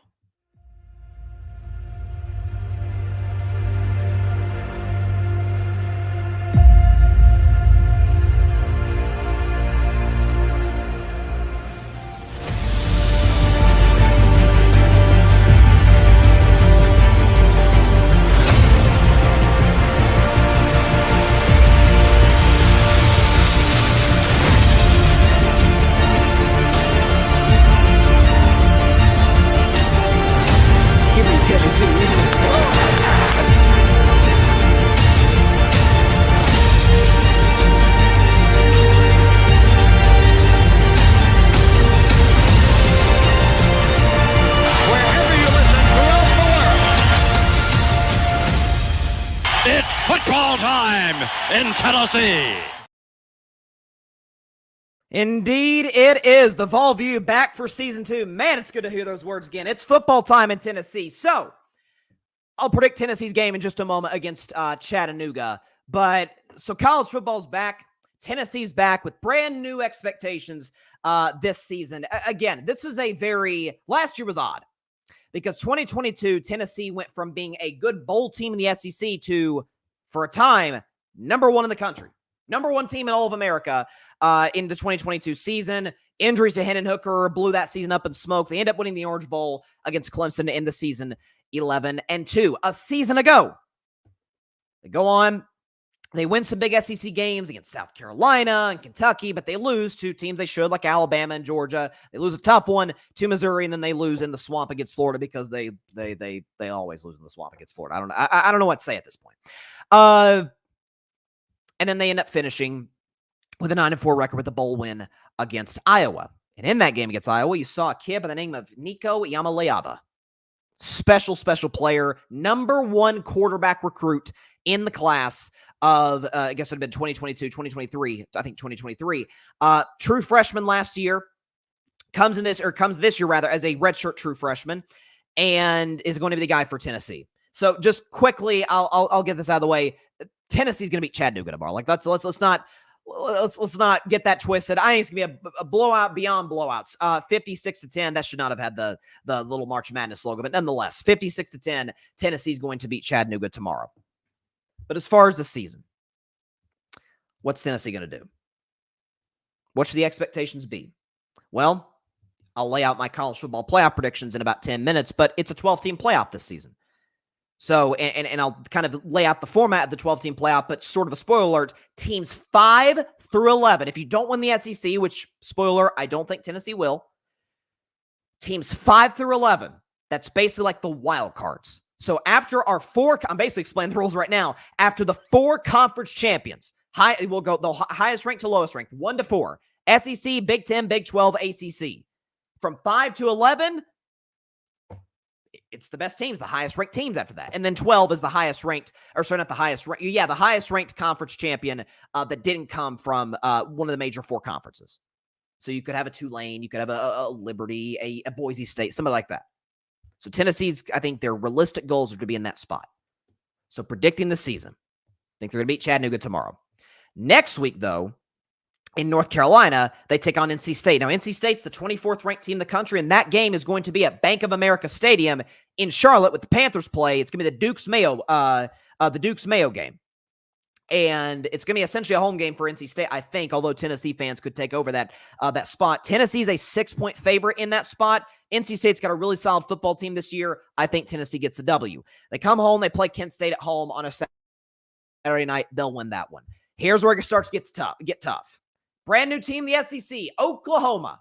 Football time in Tennessee. Indeed, it is. The Vol View back for Season 2. Man, it's good to hear those words again. It's football time in Tennessee. So, I'll predict Tennessee's game in just a moment against Chattanooga. But, so college football's back. Tennessee's back with brand new expectations this season. Again, this is last year was odd. Because 2022, Tennessee went from being a good bowl team in the SEC to, for a time, number one in the country. Number one team in all of America in the 2022 season. Injuries to Hendon Hooker blew that season up in smoke. They end up winning the Orange Bowl against Clemson to end the season 11-2. A season ago, they go on. They win some big SEC games against South Carolina and Kentucky, but they lose to teams they should, like Alabama and Georgia. They lose a tough one to Missouri, and then they lose in the swamp against Florida because they always lose in the swamp against Florida. I don't know what to say at this point. And then they end up finishing with a 9-4 record with a bowl win against Iowa. And in that game against Iowa, you saw a kid by the name of Nico Iamaleava. Special player, number one quarterback recruit in the class of, I guess it had been 2022, 2023, I think 2023. True freshman last year, comes this year rather as a redshirt true freshman, and is going to be the guy for Tennessee. So just quickly, I'll get this out of the way. Tennessee's going to beat Chattanooga tomorrow. Like let's not get that twisted. I think it's going to be a blowout beyond blowouts. 56-10. That should not have had the little March Madness logo, but nonetheless, 56-10. Tennessee's going to beat Chattanooga tomorrow. But as far as the season, what's Tennessee going to do? What should the expectations be? Well, I'll lay out my college football playoff predictions in about 10 minutes, but it's a 12-team playoff this season. So, and I'll kind of lay out the format of the 12-team playoff, but sort of a spoiler alert, teams 5 through 11. If you don't win the SEC, which, spoiler, I don't think Tennessee will, teams 5 through 11, that's basically like the wild cards. So after our I'm basically explaining the rules right now. After the 4 conference champions, we'll go the highest ranked to lowest ranked, 1 to 4. SEC, Big 10, Big 12, ACC. From 5 to 11, it's the best teams, the highest ranked teams after that. And then 12 is the highest ranked, or sorry, not the highest ranked, the highest ranked conference champion that didn't come from one of the major 4 conferences. So you could have a Tulane, you could have a Liberty, a Boise State, something like that. So Tennessee's, I think their realistic goals are to be in that spot. So predicting the season, I think they're going to beat Chattanooga tomorrow. Next week, though, in North Carolina, they take on NC State. Now, NC State's the 24th ranked team in the country, and that game is going to be at Bank of America Stadium in Charlotte with the Panthers play. It's going to be the Duke's Mayo game. And it's going to be essentially a home game for NC State, I think, although Tennessee fans could take over that spot. Tennessee's a 6-point favorite in that spot. NC State's got a really solid football team this year. I think Tennessee gets the W. They come home, they play Kent State at home on a Saturday night. They'll win that one. Here's where it starts to get tough. Brand new team, the SEC, Oklahoma.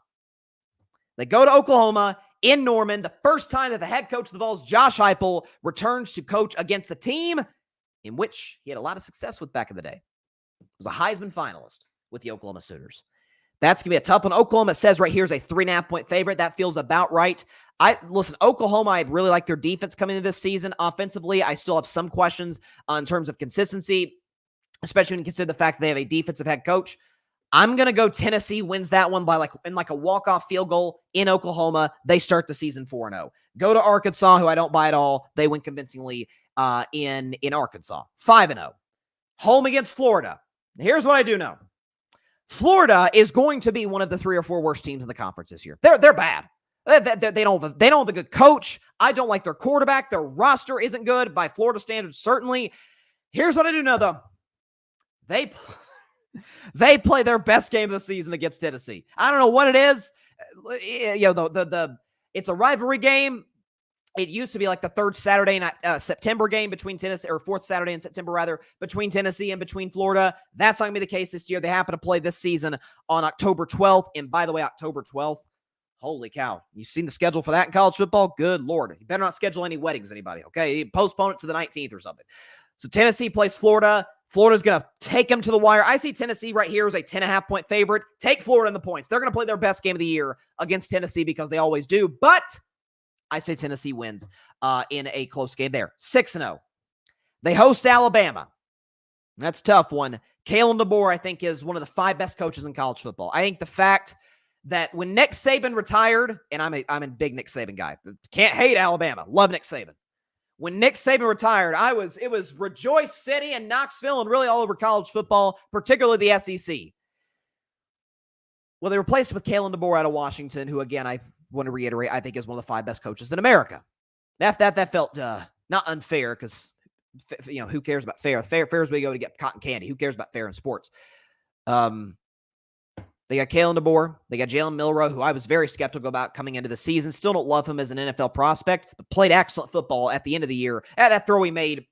They go to Oklahoma in Norman, the first time that the head coach of the Vols, Josh Heupel, returns to coach against the team in which he had a lot of success with back in the day. He was a Heisman finalist with the Oklahoma Sooners. That's going to be a tough one. Oklahoma, it says right here, is a 3.5-point favorite. That feels about right. Listen, Oklahoma, I really like their defense coming into this season. Offensively, I still have some questions in terms of consistency, especially when you consider the fact that they have a defensive head coach. I'm going to go Tennessee wins that one by a walk-off field goal in Oklahoma. They start the season 4-0. Go to Arkansas, who I don't buy at all. They win convincingly in Arkansas. 5-0. Home against Florida. Here's what I do know. Florida is going to be one of the 3 or 4 worst teams in the conference this year. They're bad. They don't have a good coach. I don't like their quarterback. Their roster isn't good by Florida standards, certainly. Here's what I do know, though. They play their best game of the season against Tennessee. I don't know what it is. It's a rivalry game. It used to be like the third Saturday night September game between Tennessee, or fourth Saturday in September rather, between Tennessee and between Florida. That's not going to be the case this year. They happen to play this season on October 12th. And by the way, October 12th, holy cow. You've seen the schedule for that in college football? Good Lord. You better not schedule any weddings, anybody, okay? Postpone it to the 19th or something. So Tennessee plays Florida. Florida's going to take them to the wire. I see Tennessee right here as a 10.5-point favorite. Take Florida in the points. They're going to play their best game of the year against Tennessee because they always do. But I say Tennessee wins in a close game there. 6-0. They host Alabama. That's a tough one. Kalen DeBoer, I think, is one of the 5 best coaches in college football. I think the fact that when Nick Saban retired, and I'm a big Nick Saban guy. Can't hate Alabama. Love Nick Saban. When Nick Saban retired, it was Rejoice City and Knoxville and really all over college football, particularly the SEC. Well, they replaced it with Kalen DeBoer out of Washington, who, again, I want to reiterate, I think is one of the 5 best coaches in America. That felt not unfair because, who cares about fair? Fair is where you go to get cotton candy. Who cares about fair in sports? They got Kalen DeBoer. They got Jalen Milroe, who I was very skeptical about coming into the season. Still don't love him as an NFL prospect, but played excellent football at the end of the year. That throw he made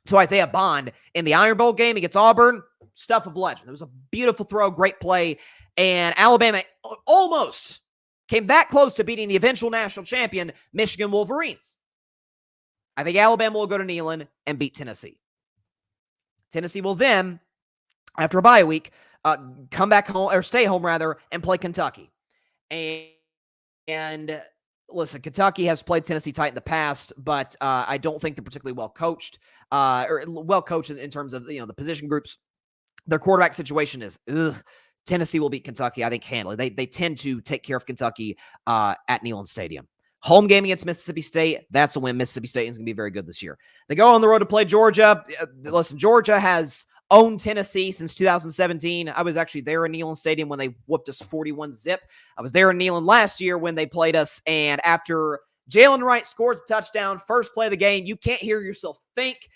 to Isaiah Bond in the Iron Bowl game against Auburn, stuff of legend. It was a beautiful throw, great play, and Alabama almost came that close to beating the eventual national champion, Michigan Wolverines. I think Alabama will go to Neyland and beat Tennessee. Tennessee will then, after a bye week, come back home, or stay home rather, and play Kentucky. And listen, Kentucky has played Tennessee tight in the past, but I don't think they're particularly well coached, in terms of the position groups. Their quarterback situation is Tennessee will beat Kentucky, I think, handily. They tend to take care of Kentucky at Neyland Stadium. Home game against Mississippi State, that's a win. Mississippi State is going to be very good this year. They go on the road to play Georgia. Listen, Georgia has owned Tennessee since 2017. I was actually there in Neyland Stadium when they whooped us 41-0. I was there in Neyland last year when they played us, and after Jalen Wright scores a touchdown, first play of the game, you can't hear yourself think.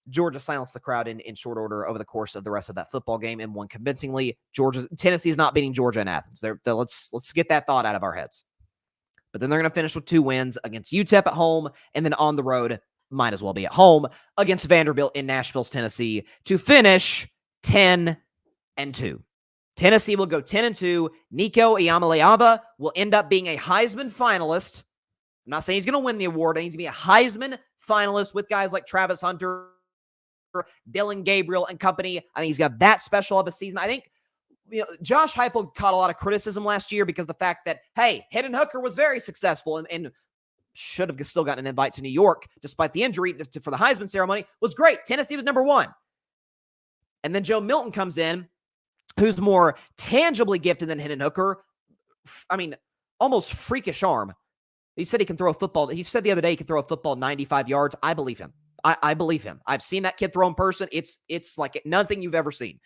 Georgia silenced the crowd in short order over the course of the rest of that football game and won convincingly. Tennessee's not beating Georgia in Athens. Let's get that thought out of our heads. But then they're going to finish with 2 wins against UTEP at home, and then on the road, might as well be at home, against Vanderbilt in Nashville, Tennessee, to finish 10-2. Tennessee will go 10-2. Nico Iamaleava will end up being a Heisman finalist. I'm not saying he's going to win the award. He's going to be a Heisman finalist with guys like Travis Hunter, Dylan Gabriel, and company. I think he's got that special of a season. I think Josh Heupel caught a lot of criticism last year because of the fact that, hey, Hendon Hooker was very successful and should have still gotten an invite to New York despite the injury for the Heisman ceremony, was great. Tennessee was number 1. And then Joe Milton comes in, who's more tangibly gifted than Hendon Hooker. I mean, almost freakish arm. He said he can throw a football. He said the other day he can throw a football 95 yards. I believe him. I believe him. I've seen that kid throw in person. It's like nothing you've ever seen.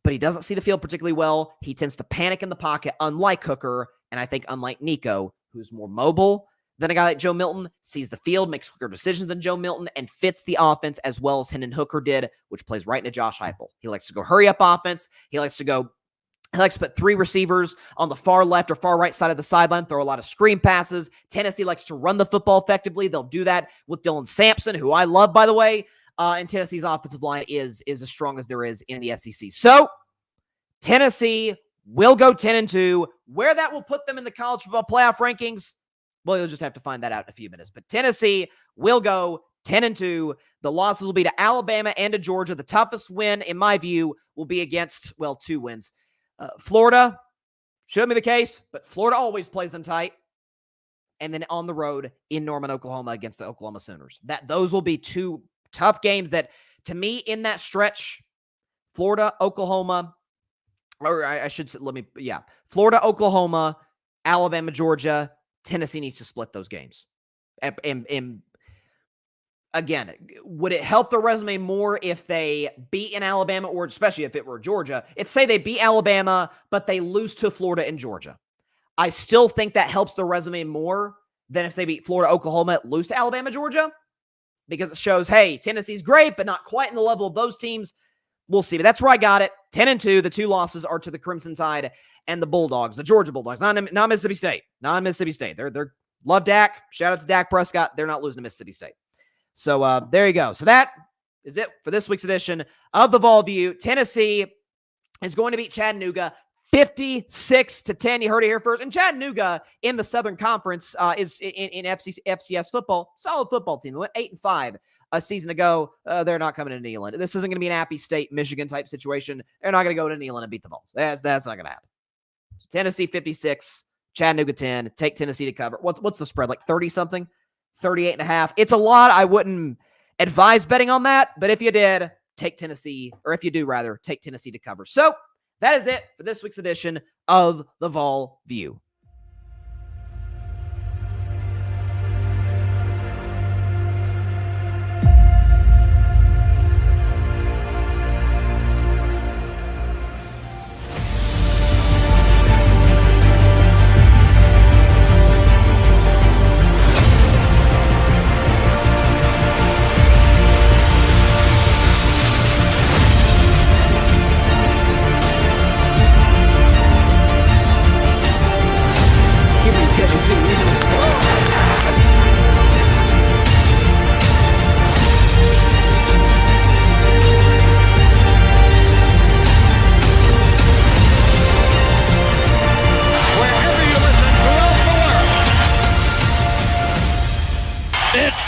But he doesn't see the field particularly well. He tends to panic in the pocket, unlike Hooker, and I think unlike Nico, who's more mobile than a guy like Joe Milton, sees the field, makes quicker decisions than Joe Milton, and fits the offense as well as Hendon Hooker did, which plays right into Josh Heupel. He likes to go hurry up offense. He likes to put 3 receivers on the far left or far right side of the sideline, throw a lot of screen passes. Tennessee likes to run the football effectively. They'll do that with Dylan Sampson, who I love, by the way. And Tennessee's offensive line is as strong as there is in the SEC. So Tennessee will go 10-2. Where that will put them in the college football playoff rankings, well, you'll just have to find that out in a few minutes. But Tennessee will go 10-2. The losses will be to Alabama and to Georgia. The toughest win, in my view, will be against, 2 wins. Florida, shouldn't be the case, but Florida always plays them tight. And then on the road in Norman, Oklahoma against the Oklahoma Sooners. Those will be 2 tough games that, to me, in that stretch, Florida, Oklahoma, or I should say, Florida, Oklahoma, Alabama, Georgia, Tennessee needs to split those games. And again, would it help the resume more if they beat in Alabama, or especially if it were Georgia? It's say they beat Alabama, but they lose to Florida and Georgia. I still think that helps the resume more than if they beat Florida, Oklahoma, lose to Alabama, Georgia, because it shows, hey, Tennessee's great, but not quite in the level of those teams. We'll see. But that's where I got it. 10-2. The 2 losses are to the Crimson Tide and the Bulldogs, the Georgia Bulldogs, not Mississippi State. Not Mississippi State. They're love Dak. Shout out to Dak Prescott. They're not losing to Mississippi State. So there you go. So that is it for this week's edition of the Vol View. Tennessee is going to beat Chattanooga 56-10. You heard it here first. And Chattanooga in the Southern Conference is in FCS football. Solid football team. They went 8-5 a season ago. They're not coming to Neyland. This isn't going to be an Appy State, Michigan type situation. They're not going to go to Neyland and beat the Vols. That's not going to happen. Tennessee 56, Chattanooga 10. Take Tennessee to cover. What's the spread? Like 30-something? 38.5. It's a lot. I wouldn't advise betting on that, but if you did, take Tennessee, or if you do rather, take Tennessee to cover. So that is it for this week's edition of the Vol View.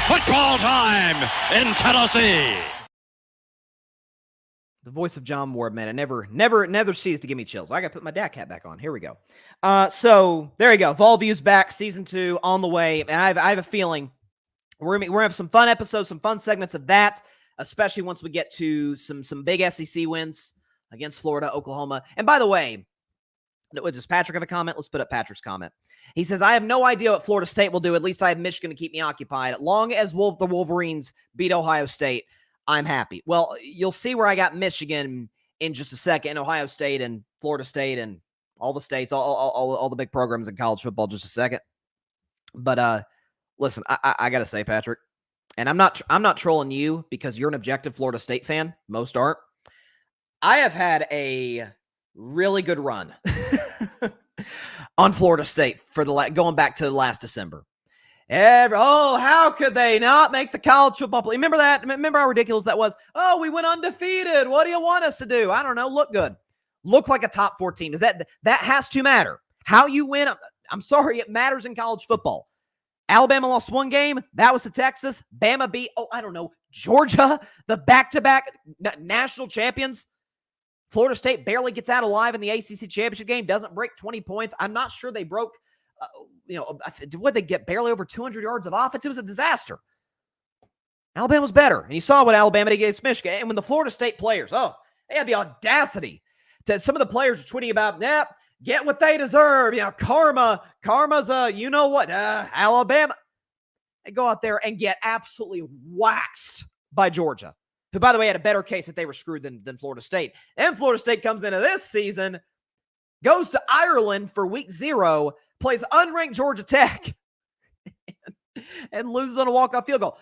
Football time in Tennessee. The voice of John Ward, man, it never ceases to give me chills. I got to put my Dak hat back on. Here we go. So there you go. Vol View's back, season 2 on the way. And I have a feeling we're gonna have some fun episodes, some fun segments of that, especially once we get to some big SEC wins against Florida, Oklahoma. And by the way, does Patrick have a comment? Let's put up Patrick's comment. He says, I have no idea what Florida State will do. At least I have Michigan to keep me occupied. Long as the Wolverines beat Ohio State, I'm happy. Well, you'll see where I got Michigan in just a second, and Ohio State and Florida State and all the states, all the big programs in college football, just a second. But listen, I got to say, Patrick, and I'm not trolling you because you're an objective Florida State fan. Most aren't. I have had a really good run on Florida State for going back to last December. How could they not make the college football play? Remember that? Remember how ridiculous that was? Oh, we went undefeated. What do you want us to do? I don't know. Look good. Look like a top 4 team. That has to matter. How you win, I'm sorry, it matters in college football. Alabama lost 1 game. That was to Texas. Bama beat, Georgia, the back-to-back national champions. Florida State barely gets out alive in the ACC championship game, doesn't break 20 points. I'm not sure they broke, what they get barely over 200 yards of offense. It was a disaster. Alabama was better. And you saw what Alabama did against Michigan. And when the Florida State players, they had the audacity to, some of the players were tweeting about, get what they deserve. Karma's Alabama. They go out there and get absolutely waxed by Georgia, who, by the way, had a better case that they were screwed than Florida State. And Florida State comes into this season, goes to Ireland for week 0, plays unranked Georgia Tech, and loses on a walk-off field goal.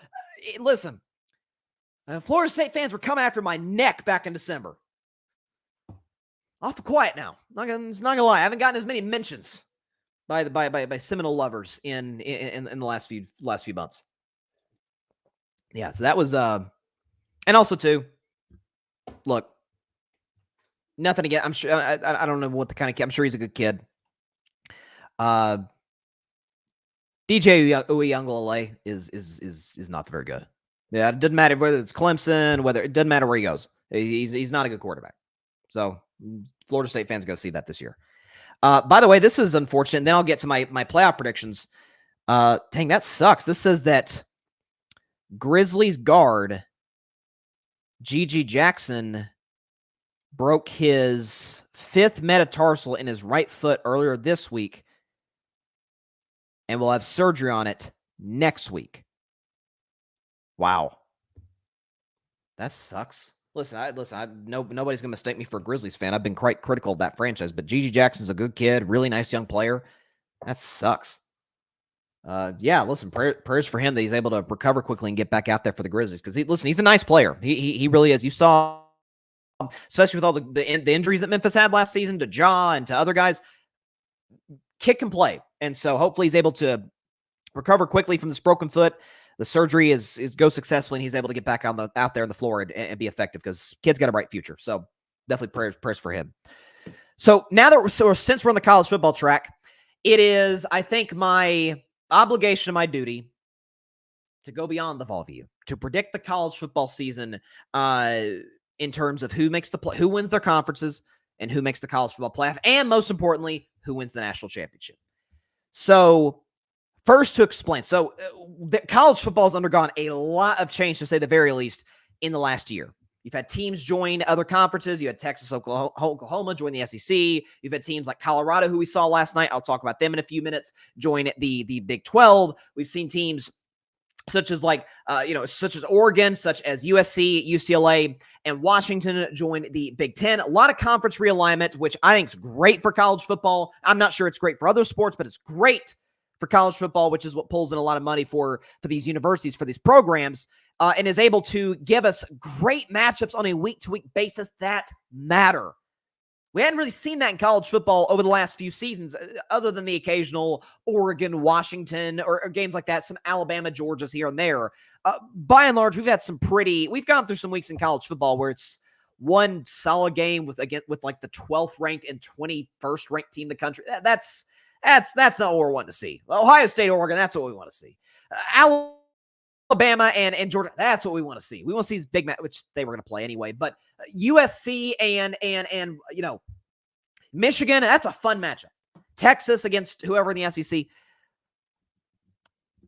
Listen, Florida State fans were coming after my neck back in December. Awful quiet now. It's not gonna lie. I haven't gotten as many mentions by Seminole lovers in the last few months. Yeah, so that was and also too, look, nothing again. I'm sure I don't know what the kind of kid. I'm sure he's a good kid. DJ Uyunglele is not very good. Yeah, it doesn't matter whether it's Clemson, it doesn't matter where he goes. He's not a good quarterback. So Florida State fans go see that this year. By the way, this is unfortunate. Then I'll get to my playoff predictions. Dang, that sucks. This says that Grizzlies guard G.G. Jackson broke his 5th metatarsal in his right foot earlier this week and will have surgery on it next week. Wow. That sucks. Listen, nobody's going to mistake me for a Grizzlies fan. I've been quite critical of that franchise, but G.G. Jackson's a good kid, really nice young player. That sucks. Listen, prayers for him that he's able to recover quickly and get back out there for the Grizzlies, because he's a nice player. He really is. You saw, especially with all the injuries that Memphis had last season to Ja and to other guys, kid can play. And so hopefully he's able to recover quickly from this broken foot. The surgery goes successfully, and he's able to get back out there on the floor and be effective, because kid's got a bright future. So definitely prayers for him. So now that since we're on the college football track, it is, I think, my obligation and my duty to go beyond the Vol view, to predict the college football season in terms of who wins their conferences and who makes the college football playoff, and most importantly, who wins the national championship. So first, to explain. So college football has undergone a lot of change, to say the very least, in the last year. You've had teams join other conferences. You had Texas, Oklahoma join the SEC. You've had teams like Colorado, who we saw last night. I'll talk about them in a few minutes, join the Big 12. We've seen teams such as Oregon, such as USC, UCLA, and Washington join the Big 10. A lot of conference realignment, which I think is great for college football. I'm not sure it's great for other sports, but it's great for college football, which is what pulls in a lot of money for these universities, for these programs, and is able to give us great matchups on a week-to-week basis that matter. We hadn't really seen that in college football over the last few seasons, other than the occasional Oregon, Washington, or games like that, some Alabama, Georgias here and there. By and large, we've gone through some weeks in college football where it's one solid game with like the 12th ranked and 21st ranked team in the country. That's not what we're wanting to see. Ohio State, Oregon, that's what we want to see. Alabama and Georgia, that's what we want to see. We want to see these big matches, which they were going to play anyway. But USC and Michigan, that's a fun matchup. Texas against whoever in the SEC.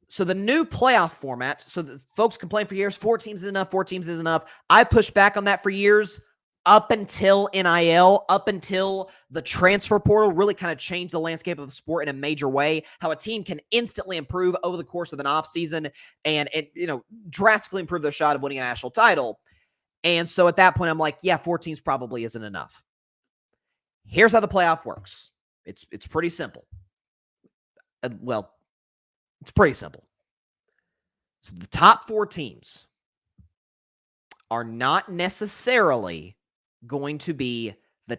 So the new playoff format, so the folks complain for years, 4 teams is enough, 4 teams is enough. I pushed back on that for years. Up until NIL, up until the transfer portal really kind of changed the landscape of the sport in a major way, how a team can instantly improve over the course of an offseason and drastically improve their shot of winning a national title. And so at that point, I'm like, 4 teams probably isn't enough. Here's how the playoff works. It's pretty simple. It's pretty simple. So the top 4 teams are not necessarily going to be the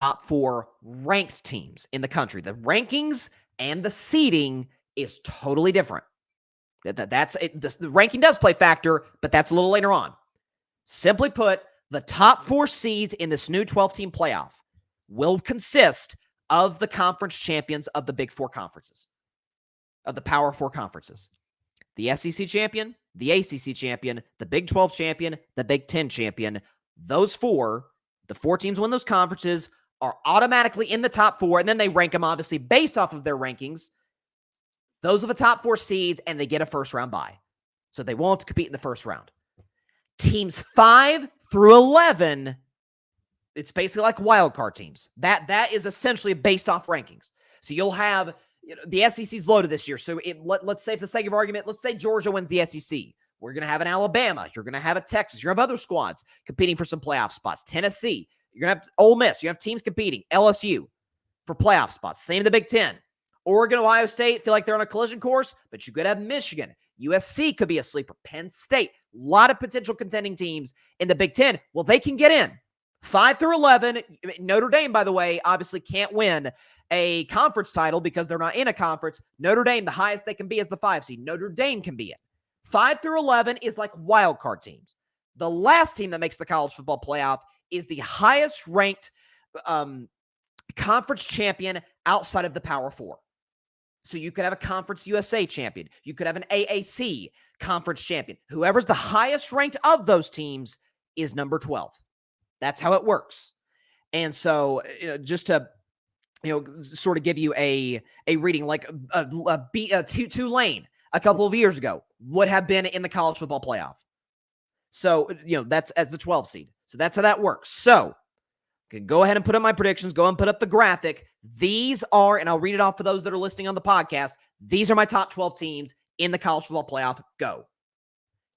top 4 ranked teams in the country. The rankings and the seeding is totally different. That's it. The ranking does play factor, but that's a little later on. Simply put, the top 4 seeds in this new 12-team playoff will consist of the conference champions of the Big 4 conferences, of the Power 4 conferences. The SEC champion, the ACC champion, the Big 12 champion, the Big 10 champion. Those 4 The 4 teams win those conferences are automatically in the top 4, and then they rank them obviously based off of their rankings. Those are the top 4 seeds, and they get a first-round bye. So they won't compete in the first round. Teams 5 through 11, it's basically like wild card teams. That is essentially based off rankings. So you'll have, the SEC's loaded this year. So let's say, for the sake of argument, let's say Georgia wins the SEC. We're going to have an Alabama. You're going to have a Texas. You're going to have other squads competing for some playoff spots. Tennessee. You're going to have Ole Miss. You have teams competing. LSU for playoff spots. Same in the Big Ten. Oregon, Ohio State feel like they're on a collision course, but you could have Michigan. USC could be a sleeper. Penn State. A lot of potential contending teams in the Big Ten. Well, they can get in. 5 through 11. Notre Dame, by the way, obviously can't win a conference title because they're not in a conference. Notre Dame, the highest they can be is the 5 seed. Notre Dame can be in. 5 through 11 is like wild card teams. The last team that makes the college football playoff is the highest ranked conference champion outside of the Power 4. So you could have a Conference USA champion. You could have an AAC conference champion. Whoever's the highest ranked of those teams is number 12. That's how it works. And so, just to, sort of give you a reading, like Tulane a couple of years ago would have been in the college football playoff. So, that's as the 12 seed. So that's how that works. So, go ahead and put up my predictions. Go and put up the graphic. These are, and I'll read it off for those that are listening on the podcast. These are my top 12 teams in the college football playoff. Go.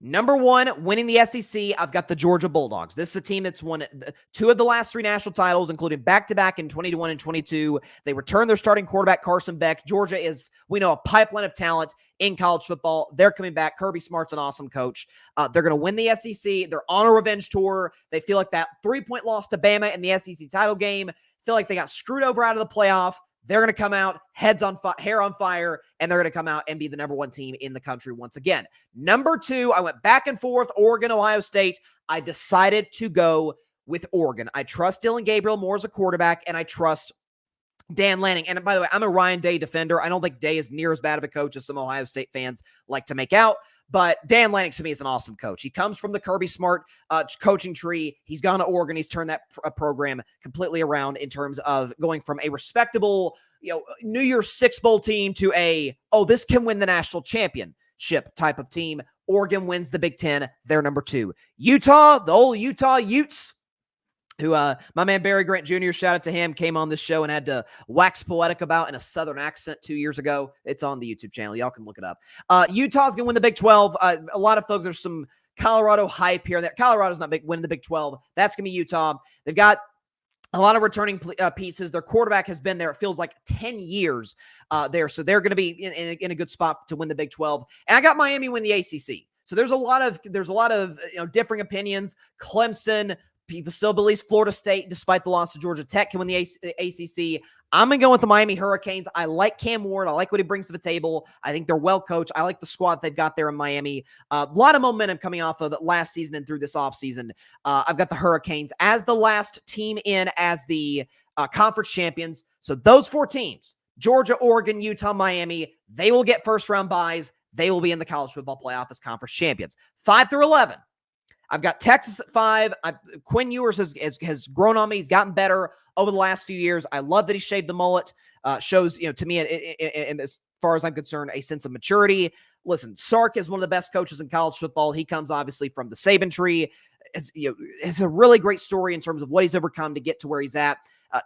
Number 1, winning the SEC, I've got the Georgia Bulldogs. This is a team that's won 2 of the last 3 national titles, including back-to-back in 21 and 22. They returned their starting quarterback, Carson Beck. Georgia is, we know, a pipeline of talent in college football. They're coming back. Kirby Smart's an awesome coach. They're going to win the SEC. They're on a revenge tour. They feel like that 3-point loss to Bama in the SEC title game, feel like they got screwed over out of the playoff. They're going to come out, hair on fire, and they're going to come out and be the number 1 team in the country once again. Number 2, I went back and forth, Oregon, Ohio State. I decided to go with Oregon. I trust Dylan Gabriel more as a quarterback, and I trust Dan Lanning. And by the way, I'm a Ryan Day defender. I don't think Day is near as bad of a coach as some Ohio State fans like to make out. But Dan Lanning, to me, is an awesome coach. He comes from the Kirby Smart coaching tree. He's gone to Oregon. He's turned that program completely around in terms of going from a respectable, New Year's Six Bowl team to this can win the national championship type of team. Oregon wins the Big Ten. They're number 2. Utah, the old Utah Utes, who my man Barry Grant Jr., shout out to him, came on this show and had to wax poetic about in a Southern accent 2 years ago. It's on the YouTube channel. Y'all can look it up. Utah's going to win the Big 12. A lot of folks, there's some Colorado hype here. That Colorado's not winning the Big 12. That's going to be Utah. They've got a lot of returning pieces. Their quarterback has been there, it feels like 10 years there. So they're going to be in a good spot to win the Big 12. And I got Miami win the ACC. So there's a lot of differing opinions. Clemson, people still believe Florida State, despite the loss to Georgia Tech, can win the ACC. I'm going to go with the Miami Hurricanes. I like Cam Ward. I like what he brings to the table. I think they're well coached. I like the squad they've got there in Miami. A lot of momentum coming off of last season and through this offseason. I've got the Hurricanes as the last team in as the conference champions. So those 4 teams, Georgia, Oregon, Utah, Miami, they will get first-round byes. They will be in the college football playoff as conference champions. 5 through 11. I've got Texas at 5. Quinn Ewers has grown on me. He's gotten better over the last few years. I love that he shaved the mullet. Shows, to me, and as far as I'm concerned, a sense of maturity. Listen, Sark is one of the best coaches in college football. He comes obviously from the Saban tree. It's a really great story in terms of what he's overcome to get to where he's at.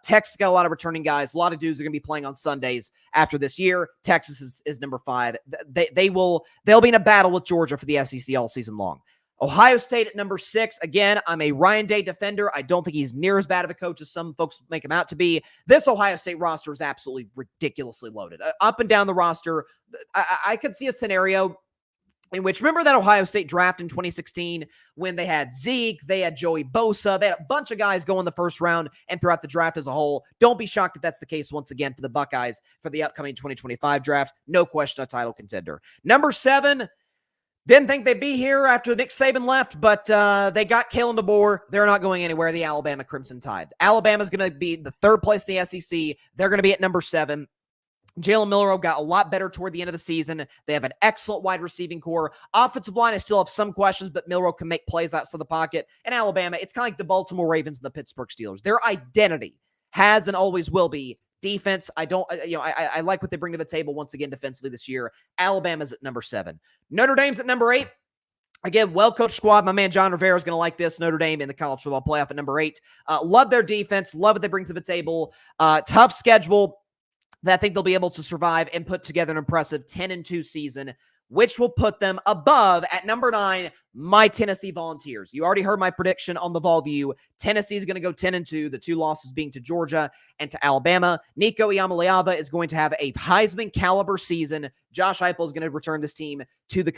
Texas got a lot of returning guys. A lot of dudes are going to be playing on Sundays after this year. Texas is number 5. They'll be in a battle with Georgia for the SEC all season long. Ohio State at number 6. Again, I'm a Ryan Day defender. I don't think he's near as bad of a coach as some folks make him out to be. This Ohio State roster is absolutely ridiculously loaded. Up and down the roster, I could see a scenario in which, remember that Ohio State draft in 2016 when they had Zeke, they had Joey Bosa, they had a bunch of guys go in the first round and throughout the draft as a whole. Don't be shocked if that's the case once again for the Buckeyes for the upcoming 2025 draft. No question a title contender. Number 7, didn't think they'd be here after Nick Saban left, but they got Kalen DeBoer. They're not going anywhere, the Alabama Crimson Tide. Alabama's going to be the 3rd place in the SEC. They're going to be at number 7. Jalen Milroe got a lot better toward the end of the season. They have an excellent wide receiving core. Offensive line, I still have some questions, but Milroe can make plays outside the pocket. And Alabama, it's kind of like the Baltimore Ravens and the Pittsburgh Steelers. Their identity has and always will be defense. I like what they bring to the table once again defensively this year. Alabama's at number 7. Notre Dame's at number 8. Again, well-coached squad. My man John Rivera is going to like this. Notre Dame in the college football playoff at number 8. Love their defense. Love what they bring to the table. Tough schedule that I think they'll be able to survive and put together an impressive 10-2 season, which will put them above at number 9, my Tennessee Volunteers. You already heard my prediction on the Vol View. Tennessee is going to go 10-2, the 2 losses being to Georgia and to Alabama. Nico Iamaleava is going to have a Heisman caliber season. Josh Heupel is going to return this team to the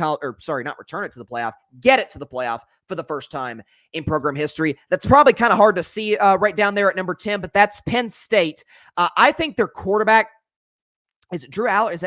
not return it to the playoff, get it to the playoff for the first time in program history. That's probably kind of hard to see right down there at number 10, but that's Penn State. I think their quarterback, is it Drew Aller? Is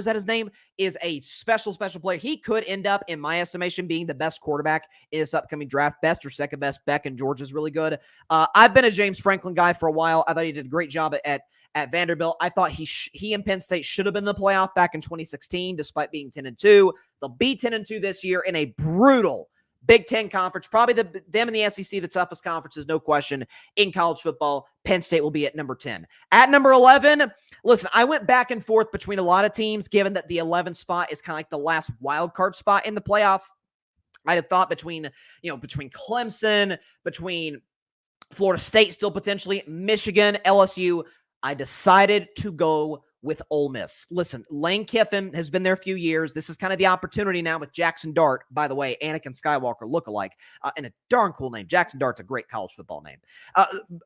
that his name? Is a special player. He could end up, in my estimation, being the best quarterback in this upcoming draft. Best or second best. Beck and George is really good. I've been a James Franklin guy for a while. I thought he did a great job at Vanderbilt. I thought he and Penn State should have been in the playoff back in 2016, despite being 10-2. They'll be 10-2 this year in a brutal Big Ten conference. Probably them and the SEC, the toughest conferences, no question, in college football. Penn State will be at number 10. At number 11, listen, I went back and forth between a lot of teams, given that the 11 spot is kind of like the last wild card spot in the playoff. I had thought between Clemson, between Florida State still potentially, Michigan, LSU. I decided to go with Ole Miss. Listen, Lane Kiffin has been there a few years. This is kind of the opportunity now with Jackson Dart, by the way, Anakin Skywalker lookalike, and a darn cool name. Jackson Dart's a great college football name.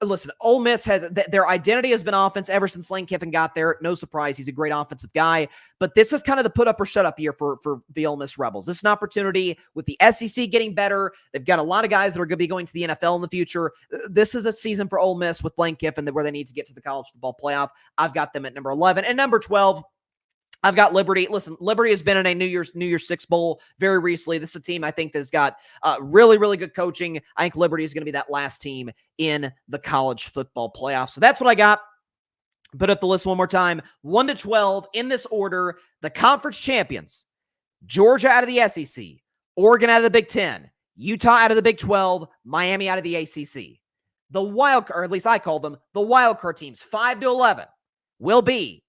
Listen, Ole Miss their identity has been offense ever since Lane Kiffin got there. No surprise, he's a great offensive guy, but this is kind of the put up or shut up year for the Ole Miss Rebels. This is an opportunity with the SEC getting better. They've got a lot of guys that are going to be going to the NFL in the future. This is a season for Ole Miss with Lane Kiffin where they need to get to the college football playoff. I've got them at number 11. And number 12, I've got Liberty. Listen, Liberty has been in a New Year's Six Bowl very recently. This is a team I think that's got really, really good coaching. I think Liberty is going to be that last team in the college football playoff. So that's what I got. Put up the list one more time. 1 to 12 in this order. The conference champions: Georgia out of the SEC, Oregon out of the Big Ten, Utah out of the Big 12, Miami out of the ACC. The wild card, or at least I call them the wild card teams, 5 to 11, will be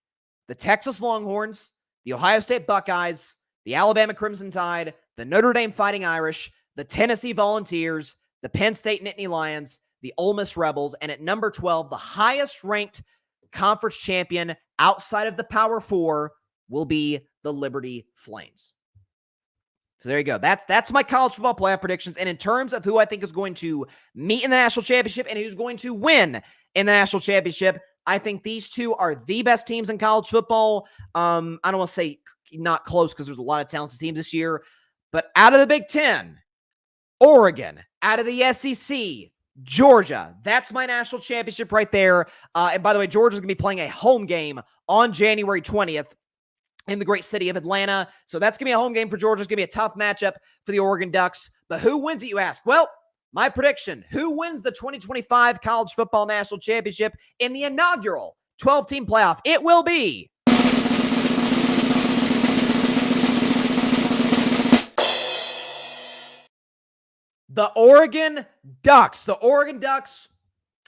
the Texas Longhorns, the Ohio State Buckeyes, the Alabama Crimson Tide, the Notre Dame Fighting Irish, the Tennessee Volunteers, the Penn State Nittany Lions, the Ole Miss Rebels, and at number 12, the highest ranked conference champion outside of the Power Four will be the Liberty Flames. So there you go. That's my college football playoff predictions. And in terms of who I think is going to meet in the national championship and who's going to win in the national championship, I think these two are the best teams in college football. I don't want to say not close because there's a lot of talented teams this year, but out of the Big Ten, Oregon, out of the SEC, Georgia. That's my national championship right there. And by the way, Georgia's going to be playing a home game on January 20th in the great city of Atlanta. So that's going to be a home game for Georgia. It's going to be a tough matchup for the Oregon Ducks. But who wins it, you ask? Well, my prediction: who wins the 2025 College Football National Championship in the inaugural 12-team playoff? It will be the Oregon Ducks. The Oregon Ducks,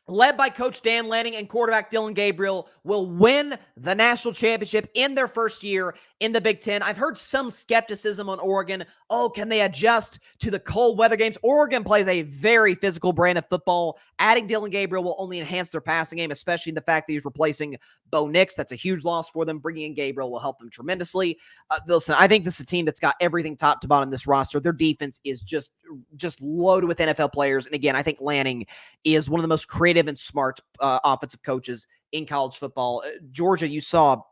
led by Coach Dan Lanning and quarterback Dylan Gabriel, will win the national championship in their first year in the Big Ten. I've heard some skepticism on Oregon. Oh, can they adjust to the cold weather games? Oregon plays a very physical brand of football. Adding Dylan Gabriel will only enhance their passing game, especially in the fact that he's replacing Bo Nix. That's a huge loss for them. Bringing in Gabriel will help them tremendously. Listen, I think this is a team that's got everything top to bottom in this roster. Their defense is just loaded with NFL players. And again, I think Lanning is one of the most creative and smart offensive coaches in college football. Georgia, you saw,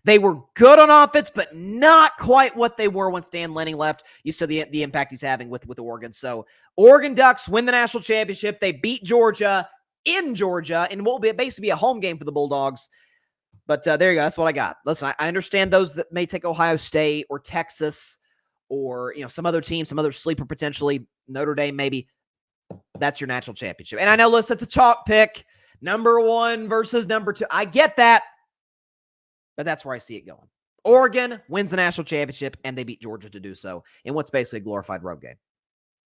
they were good on offense, but not quite what they were once Dan Lanning left. You saw the impact he's having with Oregon. So Oregon Ducks win the national championship. They beat Georgia in Georgia, and what will basically be a home game for the Bulldogs. But there you go. That's what I got. Listen, I understand those that may take Ohio State or Texas or some other team, some other sleeper potentially, Notre Dame maybe. That's your national championship. And I know, listen, it's a chalk pick. Number 1 versus number 2. I get that. But that's where I see it going. Oregon wins the national championship, and they beat Georgia to do so in what's basically a glorified road game.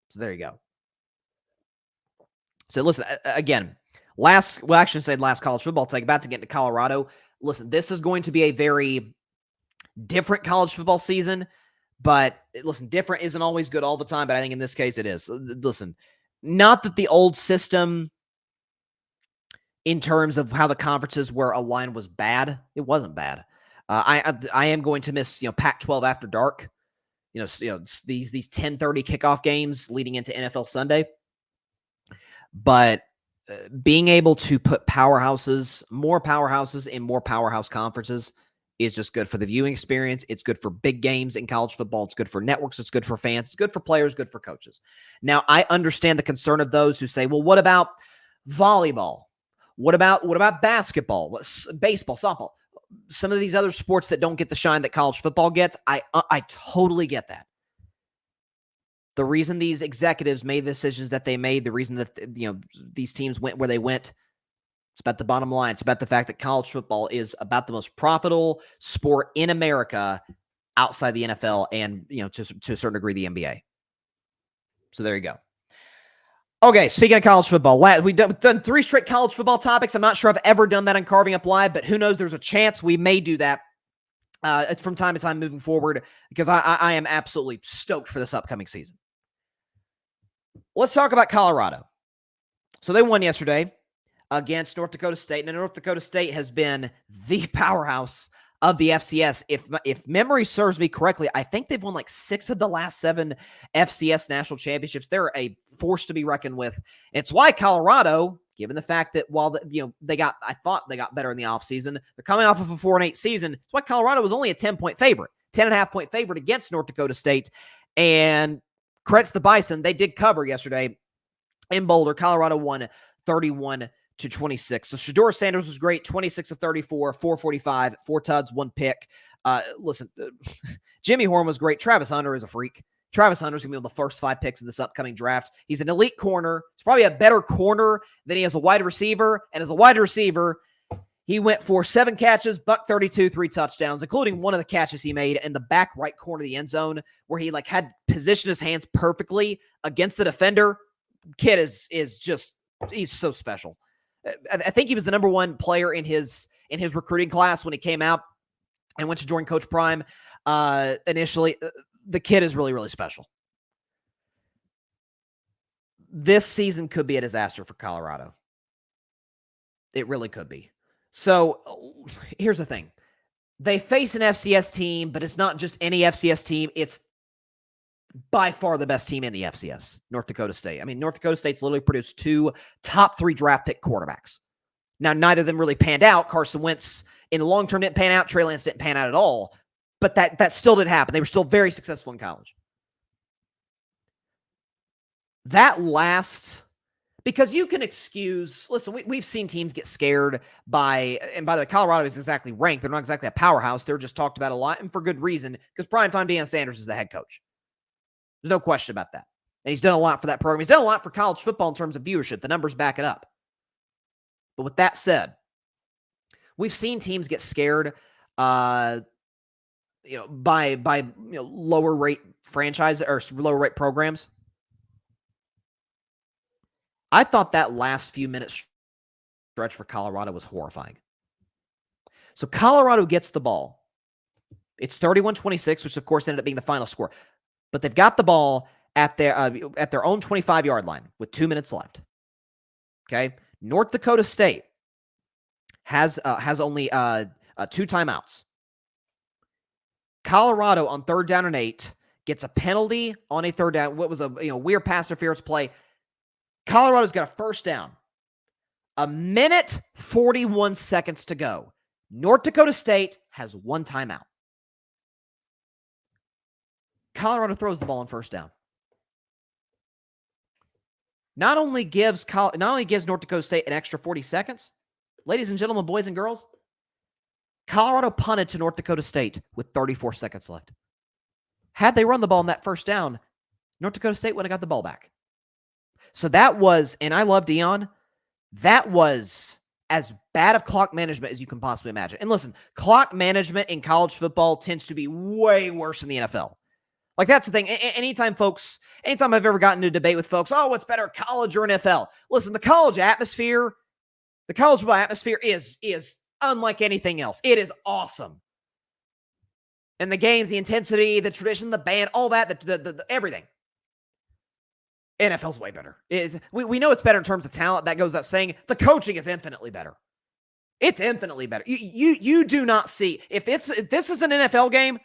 So there you go. So listen, again, last college football take, about to get into Colorado. Listen, this is going to be a very different college football season, but listen, different isn't always good all the time, but I think in this case it is. Listen, not that the old system in terms of how the conferences were aligned was bad. It wasn't bad. I am going to miss, Pac-12 after dark, these 10:30 kickoff games leading into NFL Sunday. But being able to put more powerhouses in more powerhouse conferences is just good for the viewing experience. It's good for big games in college football. It's good for networks. It's good for fans. It's good for players, good for coaches. Now, I understand the concern of those who say, well, what about volleyball? What about basketball, baseball, softball? Some of these other sports that don't get the shine that college football gets, I totally get that. The reason these executives made the decisions that they made, the reason that these teams went where they went, it's about the bottom line. It's about the fact that college football is about the most profitable sport in America outside the NFL and, to a certain degree, the NBA. So there you go. Okay, speaking of college football, we've done 3 straight college football topics. I'm not sure I've ever done that on Carving Up Live, but who knows? There's a chance we may do that from time to time moving forward, because I am absolutely stoked for this upcoming season. Let's talk about Colorado. So they won yesterday against North Dakota State, and North Dakota State has been the powerhouse of the FCS. If memory serves me correctly, I think they've won like 6 of the last 7 FCS national championships. They're a force to be reckoned with. It's why Colorado, given the fact that I thought they got better in the offseason, they're coming off of a 4-8 season. It's why Colorado was only a 10-point favorite, 10.5-point favorite against North Dakota State. And credit to the Bison, they did cover yesterday in Boulder. Colorado won 31-26. So Shedeur Sanders was great, 26 of 34, 445, 4 tuds, 1 pick. Jimmy Horn was great. Travis Hunter is a freak. Travis Hunter's going to be one of the first 5 picks of this upcoming draft. He's an elite corner. He's probably a better corner than he is a wide receiver. And as a wide receiver, he went for 7 catches, $132, 3 touchdowns, including one of the catches he made in the back right corner of the end zone where he had positioned his hands perfectly against the defender. Kid is just, he's so special. I think he was the number 1 player in his recruiting class when he came out and went to join Coach Prime initially. The kid is really, really special. This season could be a disaster for Colorado. It really could be. So here's the thing. They face an FCS team, but it's not just any FCS team. It's by far the best team in the FCS, North Dakota State. I mean, North Dakota State's literally produced 2 top 3 draft pick quarterbacks. Now, neither of them really panned out. Carson Wentz in the long term didn't pan out. Trey Lance didn't pan out at all. But that still didn't happen. They were still very successful in college. That last, because you can excuse, listen, we've seen teams get scared by, and by the way, Colorado isn't exactly ranked. They're not exactly a powerhouse. They're just talked about a lot, and for good reason, because primetime Deion Sanders is the head coach. There's no question about that. And he's done a lot for that program. He's done a lot for college football in terms of viewership. The numbers back it up. But with that said, we've seen teams get scared by lower rate franchise or lower rate programs. I thought that last few minutes stretch for Colorado was horrifying. So Colorado gets the ball. It's 31-26, which of course ended up being the final score. But they've got the ball at their own 25-yard line with 2 minutes left. Okay, North Dakota State has only 2 timeouts. Colorado on 3rd down and 8 gets a penalty on a 3rd down. What was a weird pass interference play. Colorado's got a 1st down. 1:41 to go. North Dakota State has 1 timeout. Colorado throws the ball on 1st down. Not only gives North Dakota State an extra 40 seconds, ladies and gentlemen, boys and girls, Colorado punted to North Dakota State with 34 seconds left. Had they run the ball on that 1st down, North Dakota State would have got the ball back. So that was, and I love Deion, that was as bad of clock management as you can possibly imagine. And listen, clock management in college football tends to be way worse than the NFL. Like, that's the thing. Anytime I've ever gotten into a debate with folks, oh, what's better, college or NFL? Listen, the college football atmosphere is unlike anything else. It is awesome. And the games, the intensity, the tradition, the band, all that, the everything. NFL's way better. We know it's better in terms of talent. That goes without saying. The coaching is infinitely better. It's infinitely better. You do not see, if this is an NFL game,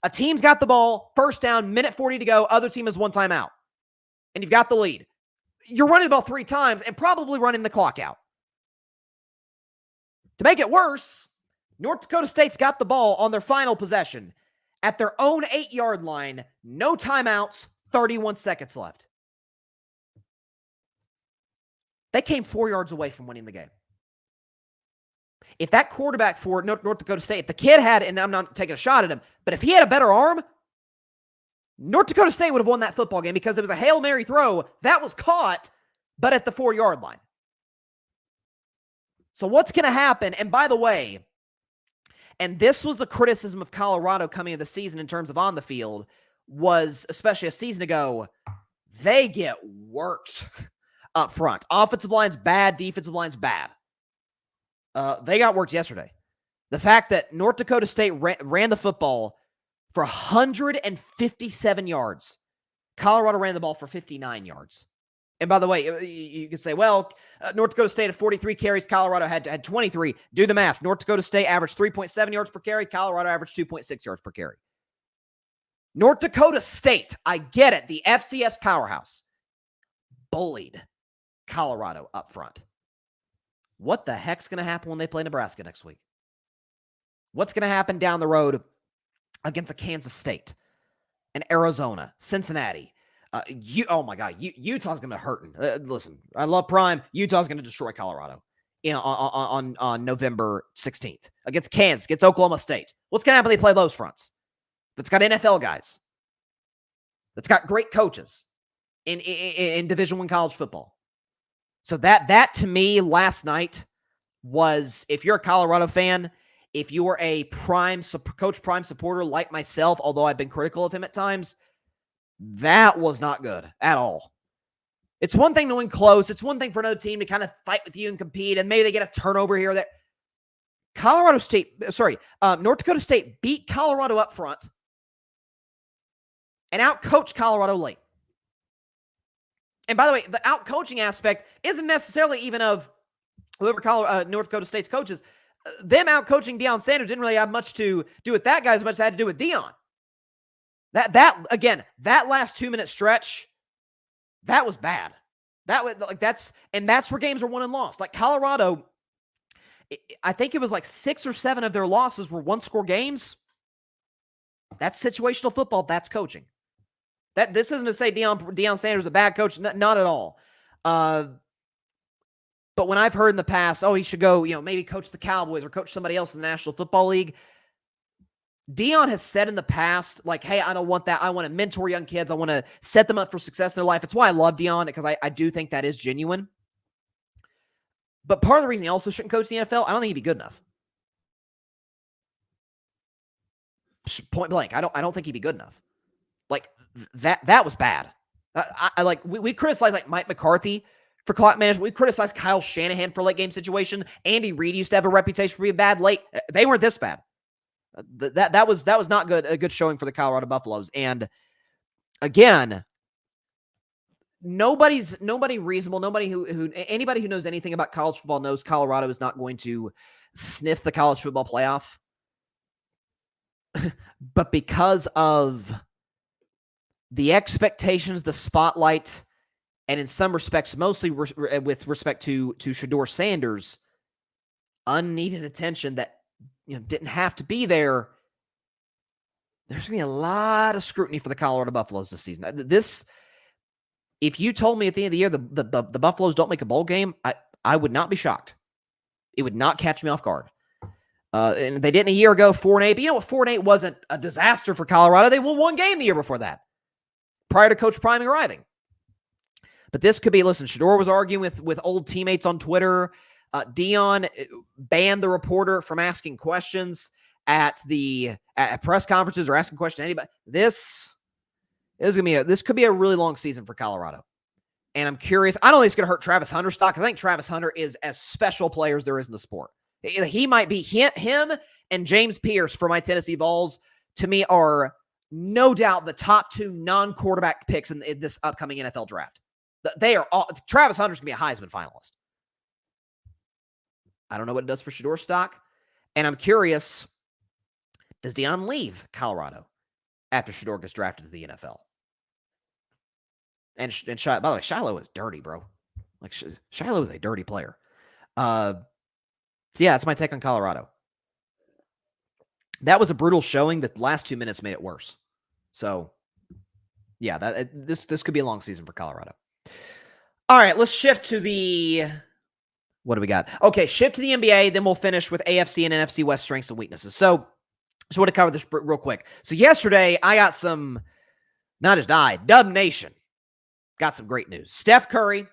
a team's got the ball, first down, minute 40 to go, other team has one timeout, and you've got the lead. You're running the ball 3 times and probably running the clock out. To make it worse, North Dakota State's got the ball on their final possession at their own 8-yard line, no timeouts, 31 seconds left. They came 4 yards away from winning the game. If that quarterback for North Dakota State, if the kid had, and I'm not taking a shot at him, but if he had a better arm, North Dakota State would have won that football game because it was a Hail Mary throw that was caught, but at the 4-yard line. So what's going to happen? And by the way, and this was the criticism of Colorado coming into the season in terms of on the field, was, especially a season ago, they get worked up front. Offensive line's bad, defensive line's bad. They got worked yesterday. The fact that North Dakota State ran the football for 157 yards. Colorado ran the ball for 59 yards. And by the way, you could say, well, North Dakota State had 43 carries. Colorado had 23. Do the math. North Dakota State averaged 3.7 yards per carry. Colorado averaged 2.6 yards per carry. North Dakota State, I get it, the FCS powerhouse, bullied Colorado up front. What the heck's going to happen when they play Nebraska next week? What's going to happen down the road against a Kansas State, and Arizona, Cincinnati? Oh my God, Utah's going to hurt. Listen, I love Prime. Utah's going to destroy Colorado on November 16th against Kansas, against Oklahoma State. What's going to happen when they play those fronts? That's got NFL guys. That's got great coaches in Division I college football. So that to me last night was, if you're a Colorado fan, if you're a Coach Prime supporter like myself, although I've been critical of him at times, that was not good at all. It's one thing to win close. It's one thing for another team to kind of fight with you and compete, and maybe they get a turnover here or there. North Dakota State beat Colorado up front and outcoached Colorado late. And by the way, the outcoaching aspect isn't necessarily even of whoever North Dakota State's coaches. Them outcoaching Deion Sanders didn't really have much to do with that guy as much as it had to do with Deion. That last 2-minute stretch, that was bad. That's where games are won and lost. Like Colorado, I think it was like 6 or 7 of their losses were 1-score games. That's situational football. That's coaching. This isn't to say Deion Sanders is a bad coach. Not at all. But when I've heard in the past, oh, he should go, maybe coach the Cowboys or coach somebody else in the National Football League. Deion has said in the past, like, hey, I don't want that. I want to mentor young kids. I want to set them up for success in their life. It's why I love Deion, because I do think that is genuine. But part of the reason he also shouldn't coach the NFL, I don't think he'd be good enough. Point blank, I don't think he'd be good enough. Like, that was bad. We criticized like Mike McCarthy for clock management. We criticized Kyle Shanahan for late game situation. Andy Reid used to have a reputation for being bad late. They weren't this bad. That was not good. A good showing for the Colorado Buffaloes. And again, nobody reasonable. Anybody who knows anything about college football knows Colorado is not going to sniff the college football playoff. But because of the expectations, the spotlight, and in some respects, mostly with respect to Shedeur Sanders, unneeded attention that didn't have to be there. There's going to be a lot of scrutiny for the Colorado Buffaloes this season. If you told me at the end of the year the Buffaloes don't make a bowl game, I would not be shocked. It would not catch me off guard. And they didn't a year ago, 4-8. But you know what? 4-8 wasn't a disaster for Colorado. They won 1 game the year before that, prior to Coach Prime arriving. But this could be, listen, Shedeur was arguing with old teammates on Twitter. Dion banned the reporter from asking questions at press conferences or asking questions to anybody. This could be a really long season for Colorado. And I'm curious. I don't think it's going to hurt Travis Hunter's stock. I think Travis Hunter is as special player as there is in the sport. He might be him and James Pierce for my Tennessee Vols, to me, are no doubt the top 2 non-quarterback picks in this upcoming NFL draft. They are all. Travis Hunter's going to be a Heisman finalist. I don't know what it does for Shedor's stock. And I'm curious, does Dion leave Colorado after Shedor gets drafted to the NFL? And by the way, Shiloh is dirty, bro. Like, Shiloh is a dirty player. So yeah, that's my take on Colorado. That was a brutal showing. The last 2 minutes made it worse. So, yeah, this could be a long season for Colorado. All right, let's shift to the... What do we got? Okay, shift to the NBA, then we'll finish with AFC and NFC West strengths and weaknesses. So, just want to cover this real quick. So, yesterday, I got some... Not just Dub Nation got some great news. Steph Curry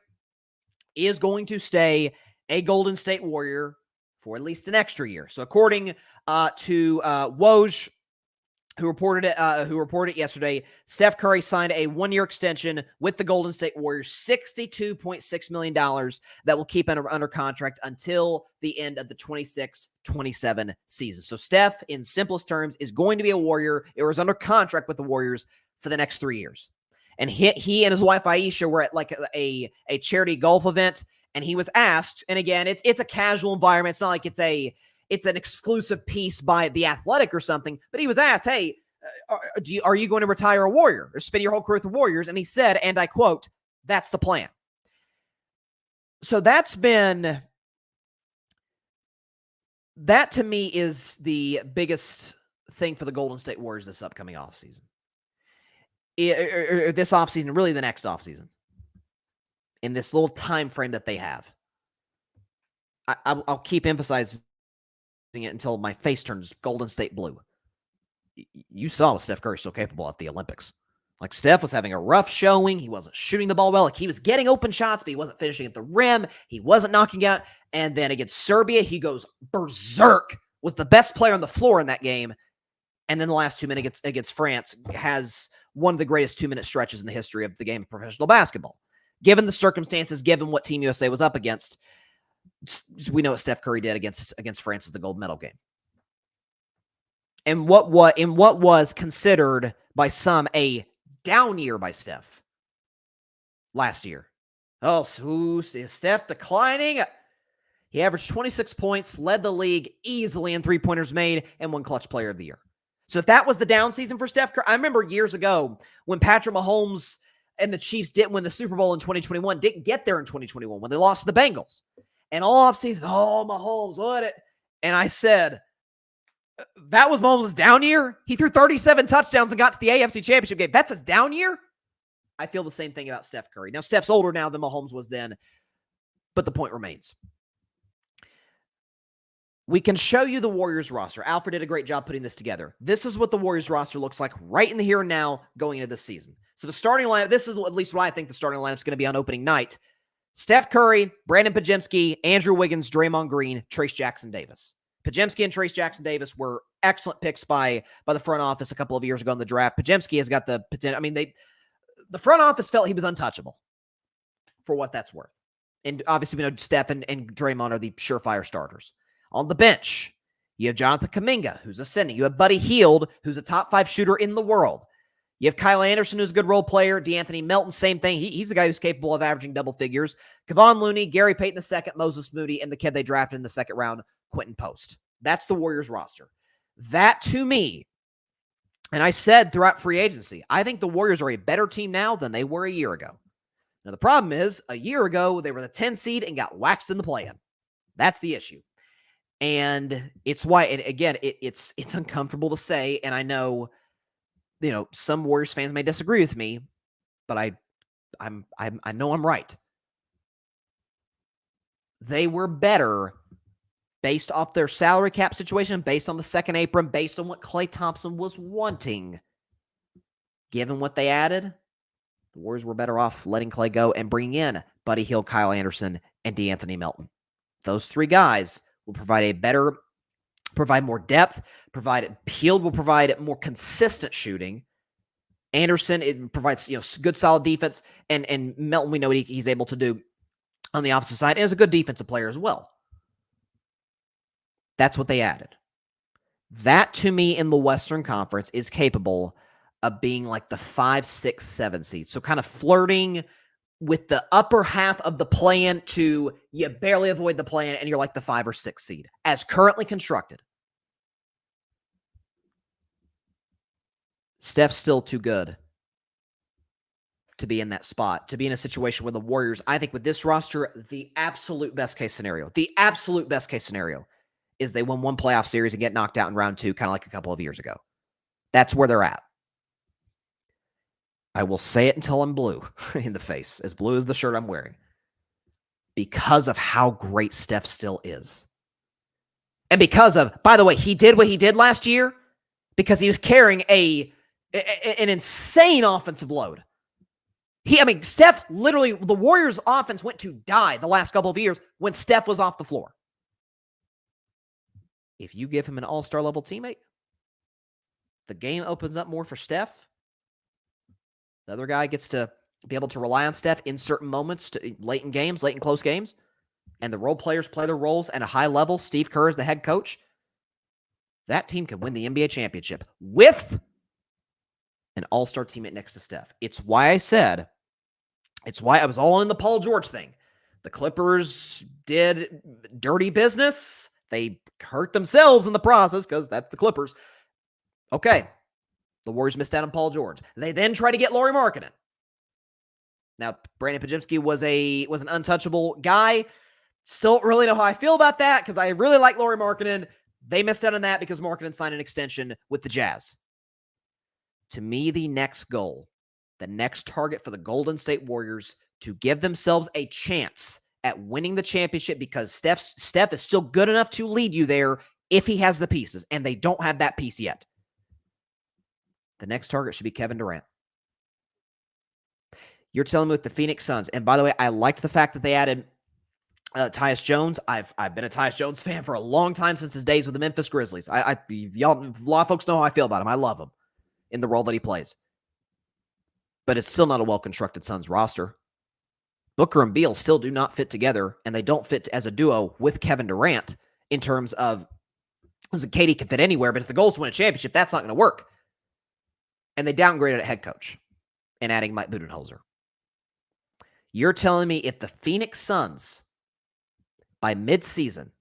is going to stay a Golden State Warrior for at least an extra year. So according to Woj, who reported it yesterday, Steph Curry signed a 1-year extension with the Golden State Warriors, $62.6 million that will keep under contract until the end of the 26-27 season. So Steph, in simplest terms, is going to be a Warrior, or is under contract with the Warriors for the next 3 years. And he and his wife Aisha were at like a charity golf event, and he was asked, and again, it's a casual environment. It's not like it's an exclusive piece by The Athletic or something, but he was asked, hey, are you going to retire a Warrior or spend your whole career with the Warriors? And he said, and I quote, "That's the plan." So that to me is the biggest thing for the Golden State Warriors this upcoming offseason. This offseason, really the next offseason, in this little time frame that they have. I'll keep emphasizing it until my face turns Golden State blue. You saw what Steph Curry is still capable at the Olympics. Like, Steph was having a rough showing. He wasn't shooting the ball well. Like, he was getting open shots, but he wasn't finishing at the rim. He wasn't knocking out. And then against Serbia, he goes berserk. Was the best player on the floor in that game. And then the last 2 minutes against France has one of the greatest 2-minute stretches in the history of the game of professional basketball. Given the circumstances, given what Team USA was up against, we know what Steph Curry did against France in the gold medal game. And what was considered by some a down year by Steph last year. Oh, so is Steph declining? He averaged 26 points, led the league easily in three-pointers made, and won Clutch Player of the Year. So if that was the down season for Steph Curry, I remember years ago when Patrick Mahomes and the Chiefs didn't win the Super Bowl in 2021, didn't get there in 2021 when they lost to the Bengals. And all offseason, Mahomes, what it? And I said, that was Mahomes' down year? He threw 37 touchdowns and got to the AFC Championship game. That's his down year? I feel the same thing about Steph Curry. Now, Steph's older now than Mahomes was then, but the point remains. We can show you the Warriors roster. Alfred did a great job putting this together. This is what the Warriors roster looks like right in the here and now going into this season. So the starting lineup, this is at least what I think the starting lineup is going to be on opening night. Steph Curry, Brandon Pajemski, Andrew Wiggins, Draymond Green, Trace Jackson Davis. Pajemski and Trace Jackson Davis were excellent picks by the front office a couple of years ago in the draft. Pajemski has got the potential. I mean, the front office felt he was untouchable for what that's worth. And obviously, we know Steph and Draymond are the surefire starters. On the bench, you have Jonathan Kuminga, who's ascending. You have Buddy Hield, who's a top 5 shooter in the world. You have Kyle Anderson, who's a good role player. DeAnthony Melton, same thing. He's a guy who's capable of averaging double figures. Kevon Looney, Gary Payton II, Moses Moody, and the kid they drafted in the second round, Quentin Post. That's the Warriors roster. That, to me, and I said throughout free agency, I think the Warriors are a better team now than they were a year ago. Now, the problem is, a year ago, they were the 10 seed and got waxed in the play-in. That's the issue. And it's why, and again, it's uncomfortable to say, and I know, some Warriors fans may disagree with me, but I know I'm right. They were better based off their salary cap situation, based on the second apron, based on what Klay Thompson was wanting. Given what they added, the Warriors were better off letting Klay go and bringing in Buddy Hield, Kyle Anderson, and DeAnthony Melton. Those three guys will provide more depth, Peeled will provide more consistent shooting. Anderson, it provides good solid defense, and Melton, we know what he's able to do on the offensive side, and is a good defensive player as well. That's what they added. That, to me, in the Western Conference is capable of being like the 5, 6, 7 seed. So kind of flirting with the upper half of the play-in to you barely avoid the play-in and you're like the 5 or 6 seed as currently constructed. Steph's still too good to be in that spot, to be in a situation where the Warriors, I think with this roster, the absolute best case scenario is they win one playoff series and get knocked out in round 2, kind of like a couple of years ago. That's where they're at. I will say it until I'm blue in the face, as blue as the shirt I'm wearing, because of how great Steph still is. And because of, by the way, he did what he did last year because he was carrying an insane offensive load. Steph literally, the Warriors' offense went to die the last couple of years when Steph was off the floor. If you give him an all-star level teammate, the game opens up more for Steph. The other guy gets to be able to rely on Steph in certain moments, late in close games, and the role players play their roles at a high level. Steve Kerr is the head coach. That team could win the NBA championship with an all-star teammate next to Steph. It's why I was all in the Paul George thing. The Clippers did dirty business. They hurt themselves in the process because that's the Clippers. Okay. The Warriors missed out on Paul George. They then try to get Lauri Markkanen. Now, Brandon Pajemski was an untouchable guy. Still don't really know how I feel about that because I really like Lauri Markkanen. They missed out on that because Markkanen signed an extension with the Jazz. To me, the next goal, the next target for the Golden State Warriors to give themselves a chance at winning the championship, because Steph is still good enough to lead you there if he has the pieces, and they don't have that piece yet. The next target should be Kevin Durant. You're telling me with the Phoenix Suns, and by the way, I liked the fact that they added Tyus Jones. I've been a Tyus Jones fan for a long time, since his days with the Memphis Grizzlies. Y'all, a lot of folks know how I feel about him. I love him in the role that he plays. But it's still not a well-constructed Suns roster. Booker and Beal still do not fit together, and they don't fit as a duo with Kevin Durant in terms of, KD can fit anywhere, but if the goal is to win a championship, that's not going to work. And they downgraded a head coach and adding Mike Budenholzer. You're telling me if the Phoenix Suns, by midseason,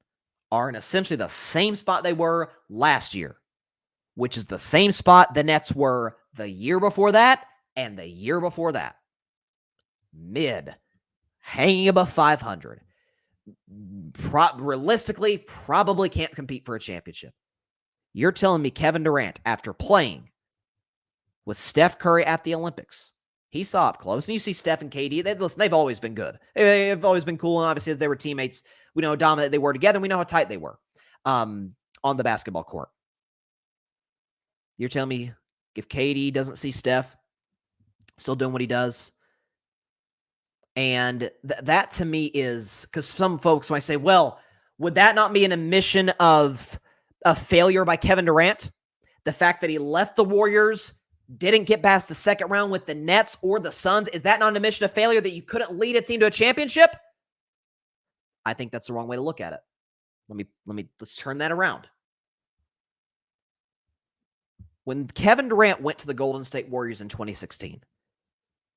are in essentially the same spot they were last year, which is the same spot the Nets were the year before that and the year before that, mid, hanging above 500, realistically probably can't compete for a championship. You're telling me Kevin Durant, after playing with Steph Curry at the Olympics, he saw up close, and you see Steph and KD, they've always been good. They've always been cool, and obviously as they were teammates, we know how dominant they were together, and we know how tight they were on the basketball court. You're telling me if KD doesn't see Steph still doing what he does, and that to me is, because some folks might say, well, would that not be an admission of a failure by Kevin Durant? The fact that he left the Warriors, didn't get past the second round with the Nets or the Suns, is that not an admission of failure that you couldn't lead a team to a championship? I think that's the wrong way to look at it. Let's turn that around. When Kevin Durant went to the Golden State Warriors in 2016,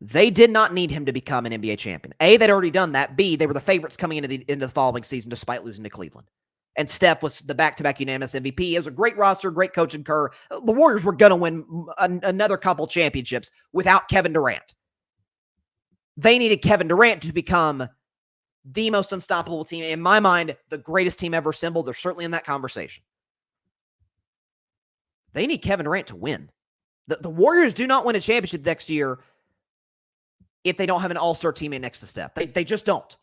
they did not need him to become an NBA champion. A, they'd already done that. B, they were the favorites coming into the following season despite losing to Cleveland. And Steph was the back-to-back unanimous MVP. It was a great roster, great coach in Kerr. The Warriors were going to win another couple championships without Kevin Durant. They needed Kevin Durant to become the most unstoppable team. In my mind, the greatest team ever assembled. They're certainly in that conversation. They need Kevin Durant to win. The Warriors do not win a championship next year if they don't have an all-star teammate next to Steph. They just don't.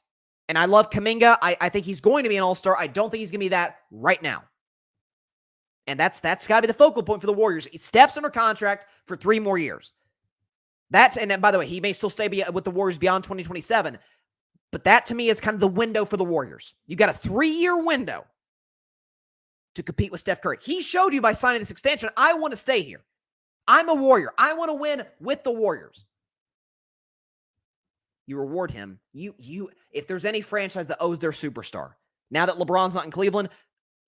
And I love Kuminga. I think he's going to be an all-star. I don't think he's going to be that right now. And that's got to be the focal point for the Warriors. Steph's under contract for 3 more years. And then, by the way, he may still stay with the Warriors beyond 2027. But that to me is kind of the window for the Warriors. You got a 3-year window to compete with Steph Curry. He showed you by signing this extension, I want to stay here. I'm a Warrior. I want to win with the Warriors. You reward him. If there's any franchise that owes their superstar, now that LeBron's not in Cleveland,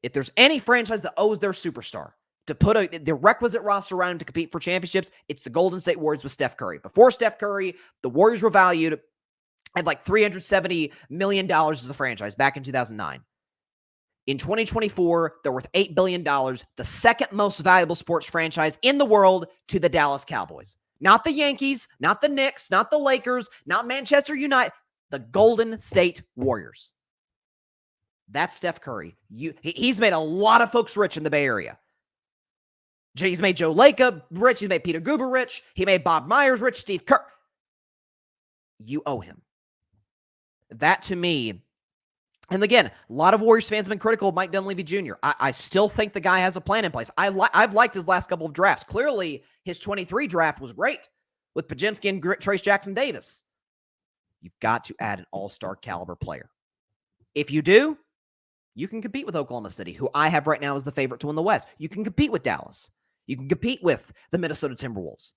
if there's any franchise that owes their superstar to put the requisite roster around him to compete for championships, it's the Golden State Warriors with Steph Curry. Before Steph Curry, the Warriors were valued at like $370 million as a franchise back in 2009. In 2024, they're worth $8 billion, the second most valuable sports franchise in the world to the Dallas Cowboys. Not the Yankees, not the Knicks, not the Lakers, not Manchester United, the Golden State Warriors. That's Steph Curry. He's made a lot of folks rich in the Bay Area. He's made Joe Lacob rich. He's made Peter Guber rich. He made Bob Myers rich. Steve Kerr. You owe him. That to me, and again, a lot of Warriors fans have been critical of Mike Dunleavy Jr. I still think the guy has a plan in place. I've liked his last couple of drafts. Clearly, his 23 draft was great with Pajemski and Trace Jackson Davis. You've got to add an all-star caliber player. If you do, you can compete with Oklahoma City, who I have right now as the favorite to win the West. You can compete with Dallas. You can compete with the Minnesota Timberwolves.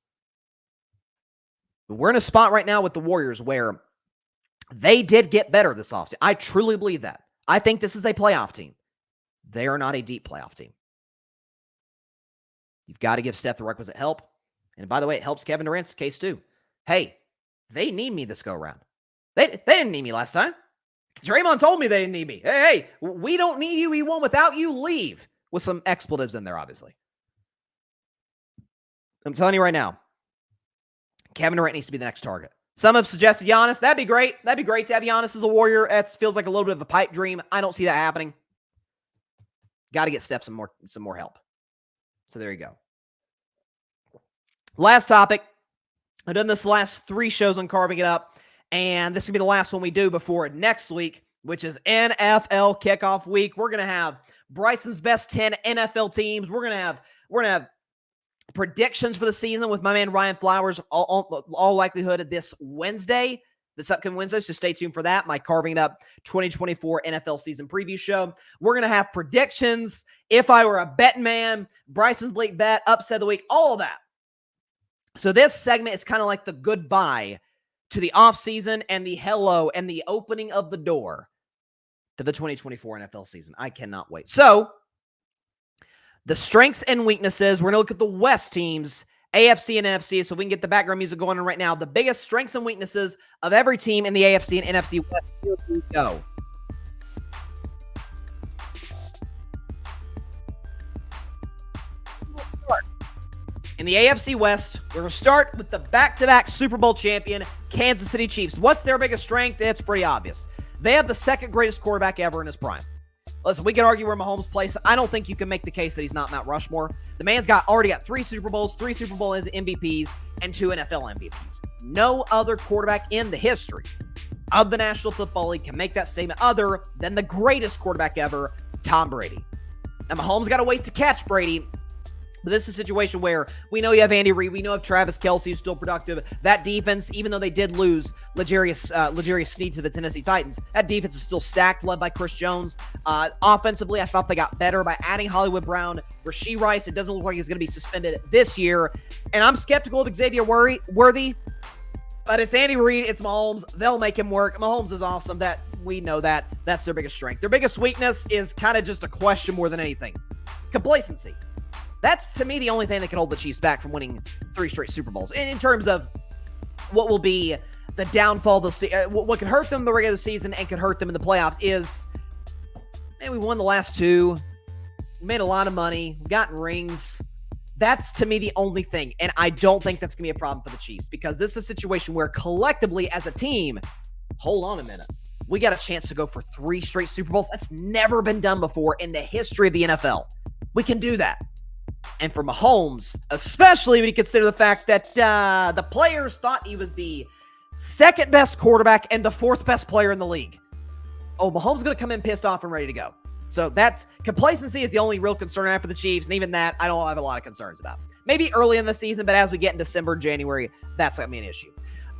But we're in a spot right now with the Warriors where they did get better this offseason. I truly believe that. I think this is a playoff team. They are not a deep playoff team. You've got to give Steph the requisite help. And by the way, it helps Kevin Durant's case too. Hey, they need me this go-around. They didn't need me last time. Draymond told me they didn't need me. Hey, we don't need you. We won't without you. Leave. With some expletives in there, obviously. I'm telling you right now, Kevin Durant needs to be the next target. Some have suggested Giannis. That'd be great. That'd be great to have Giannis as a Warrior. It feels like a little bit of a pipe dream. I don't see that happening. Got to get Steph some more help. So there you go. Last topic. I've done this the last 3 shows on Carving It Up, and this is going to be the last one we do before next week, which is NFL Kickoff Week. We're going to have Bryson's best 10 NFL teams. We're going to have predictions for the season with my man Ryan Flowers, all likelihood this upcoming Wednesday, so stay tuned for that, my Carving It Up 2024 NFL season preview show. We're going to have predictions, if I were a betting man, Bryson's bleak bet, upset of the week, all of that. So this segment is kind of like the goodbye to the offseason and the hello and the opening of the door to the 2024 NFL season. I cannot wait. So the strengths and weaknesses, we're going to look at the West teams, AFC and NFC, so we can get the background music going on right now. The biggest strengths and weaknesses of every team in the AFC and NFC West. Here we go. In the AFC West, we're going to start with the back-to-back Super Bowl champion, Kansas City Chiefs. What's their biggest strength? It's pretty obvious. They have the second greatest quarterback ever in his prime. Listen, we can argue where Mahomes plays. I don't think you can make the case that he's not Mount Rushmore. The man's already got 3 Super Bowls, 3 Super Bowl MVPs, and 2 NFL MVPs. No other quarterback in the history of the National Football League can make that statement other than the greatest quarterback ever, Tom Brady. Now, Mahomes got a ways to catch Brady, but this is a situation where we know you have Andy Reid. We know if Travis Kelce is still productive. That defense, even though they did lose L'Jarius Sneed to the Tennessee Titans, that defense is still stacked, led by Chris Jones. Offensively, I thought they got better by adding Hollywood Brown. Rasheed Rice, it doesn't look like he's going to be suspended this year. And I'm skeptical of Xavier Worthy, but it's Andy Reid. It's Mahomes. They'll make him work. Mahomes is awesome. We know that. That's their biggest strength. Their biggest weakness is kind of just a question more than anything. Complacency. That's, to me, the only thing that can hold the Chiefs back from winning 3 straight Super Bowls. And in terms of what will be the downfall, what could hurt them in the regular season and could hurt them in the playoffs is, man, we won the last 2. We made a lot of money. We've gotten rings. That's, to me, the only thing. And I don't think that's going to be a problem for the Chiefs because this is a situation where collectively as a team, hold on a minute, we got a chance to go for 3 straight Super Bowls. That's never been done before in the history of the NFL. We can do that. And for Mahomes, especially when you consider the fact that the players thought he was the second best quarterback and the 4th best player in the league. Oh, Mahomes going to come in pissed off and ready to go. So that's complacency is the only real concern after the Chiefs. And even that, I don't have a lot of concerns about. Maybe early in the season, but as we get in December and January, that's going to be an issue.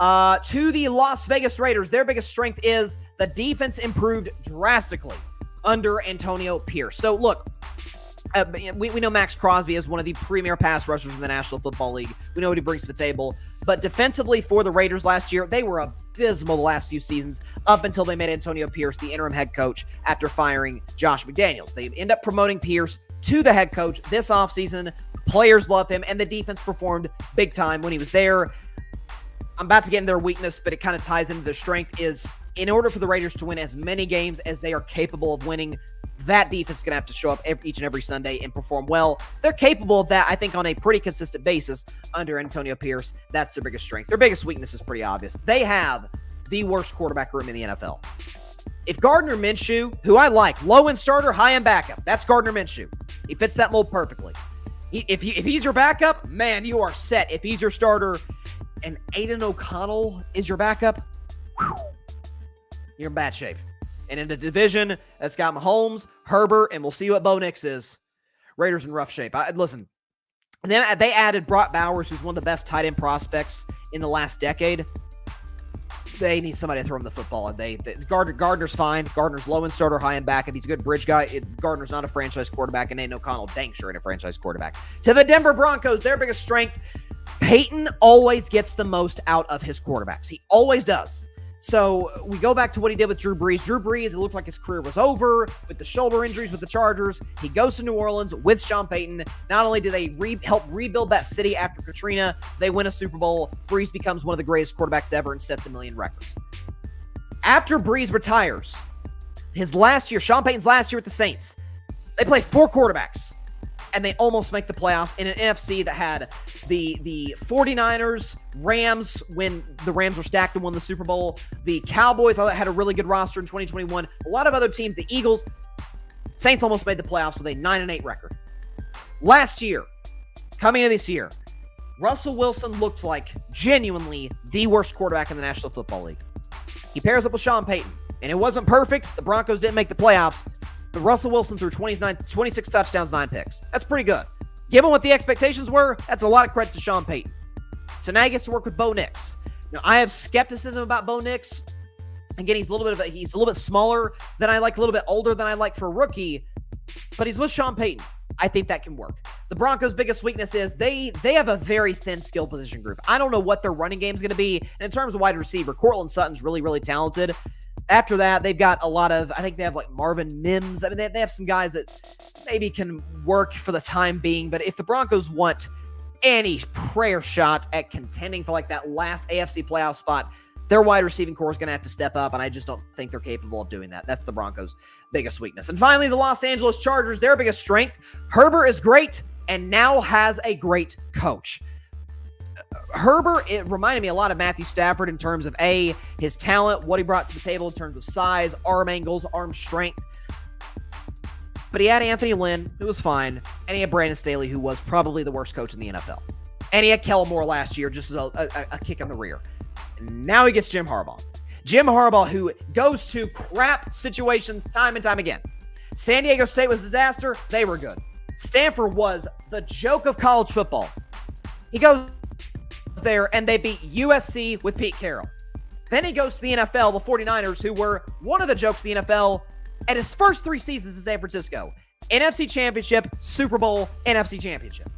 To the Las Vegas Raiders, their biggest strength is the defense improved drastically under Antonio Pierce. So look, we know Max Crosby is one of the premier pass rushers in the National Football League. We know what he brings to the table. But defensively for the Raiders last year, they were abysmal the last few seasons up until they made Antonio Pierce the interim head coach after firing Josh McDaniels. They end up promoting Pierce to the head coach this offseason. Players love him, and the defense performed big time when he was there. I'm about to get into their weakness, but it kind of ties into their strength is in order for the Raiders to win as many games as they are capable of winning, that defense is going to have to show up each and every Sunday and perform well. They're capable of that, I think, on a pretty consistent basis under Antonio Pierce. That's their biggest strength. Their biggest weakness is pretty obvious. They have the worst quarterback room in the NFL. If Gardner Minshew, who I like, low-end starter, high-end backup, that's Gardner Minshew. He fits that mold perfectly. If he's your backup, man, you are set. If he's your starter and Aiden O'Connell is your backup, you're in bad shape. And in a division that's got Mahomes, Herbert, and we'll see what Bo Nix is, Raiders in rough shape. Listen, and then they added Brock Bowers, who's one of the best tight end prospects in the last decade. They need somebody to throw him the football. And Gardner's fine. Gardner's low-end starter, high-end backup. He's a good bridge guy. Gardner's not a franchise quarterback, and Aiden O'Connell dang sure ain't a franchise quarterback. To the Denver Broncos, their biggest strength, Peyton always gets the most out of his quarterbacks. He always does. So we go back to what he did with Drew Brees. Drew Brees, it looked like his career was over with the shoulder injuries with the Chargers. He goes to New Orleans with Sean Payton. Not only do they help rebuild that city after Katrina, they win a Super Bowl. Brees becomes one of the greatest quarterbacks ever and sets 1 million records. After Brees retires, his last year, Sean Payton's last year with the Saints, they play 4 quarterbacks. And they almost make the playoffs in an NFC that had the 49ers, Rams, when the Rams were stacked and won the Super Bowl. The Cowboys had a really good roster in 2021. A lot of other teams, the Eagles, Saints almost made the playoffs with a 9-8 record. Last year, coming into this year, Russell Wilson looked like genuinely the worst quarterback in the National Football League. He pairs up with Sean Payton, and it wasn't perfect. The Broncos didn't make the playoffs. But Russell Wilson threw 26 touchdowns, 9 picks. That's pretty good. Given what the expectations were, that's a lot of credit to Sean Payton. So now he gets to work with Bo Nix. Now, I have skepticism about Bo Nix. Again, he's a little bit smaller than I like, a little bit older than I like for a rookie, but he's with Sean Payton. I think that can work. The Broncos' biggest weakness is they have a very thin skill position group. I don't know what their running game is going to be. And in terms of wide receiver, Courtland Sutton's really, really talented. After that, they've got a lot of, I think they have like Marvin Mims. I mean, they have some guys that maybe can work for the time being. But if the Broncos want any prayer shot at contending for like that last AFC playoff spot, their wide receiving core is going to have to step up, and I just don't think they're capable of doing that. That's the Broncos' biggest weakness. And finally, the Los Angeles Chargers, their biggest strength. Herbert is great and now has a great coach. Herbert, it reminded me a lot of Matthew Stafford in terms of his talent, what he brought to the table in terms of size, arm angles, arm strength. But he had Anthony Lynn, who was fine, and he had Brandon Staley, who was probably the worst coach in the NFL. And he had Kellen Moore last year, just as a kick in the rear. And now he gets Jim Harbaugh. Jim Harbaugh, who goes to crap situations time and time again. San Diego State was a disaster. They were good. Stanford was the joke of college football. He goes there and they beat USC with Pete Carroll. Then he goes to the NFL, the 49ers, who were one of the jokes of the NFL at his first 3 seasons in San Francisco. NFC Championship, Super Bowl, NFC Championship.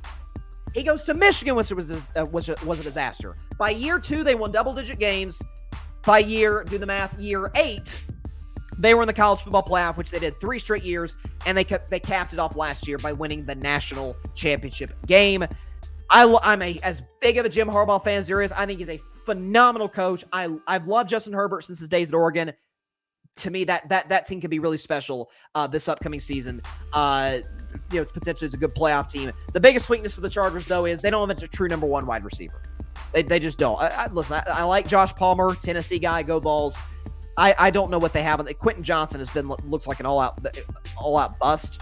He goes to Michigan, which was a disaster. By year 2, they won double-digit games. By year 8, they were in the college football playoff, which they did 3 straight years, and they capped it off last year by winning the national championship game. I'm as big of a Jim Harbaugh fan as there is. I think he's a phenomenal coach. I've loved Justin Herbert since his days at Oregon. To me, that team could be really special this upcoming season. Potentially it's a good playoff team. The biggest weakness for the Chargers, though, is they don't have a true number 1 wide receiver. They just don't. Listen, I like Josh Palmer, Tennessee guy, go Vols. I don't know what they have. Quentin Johnson looks like an all-out bust.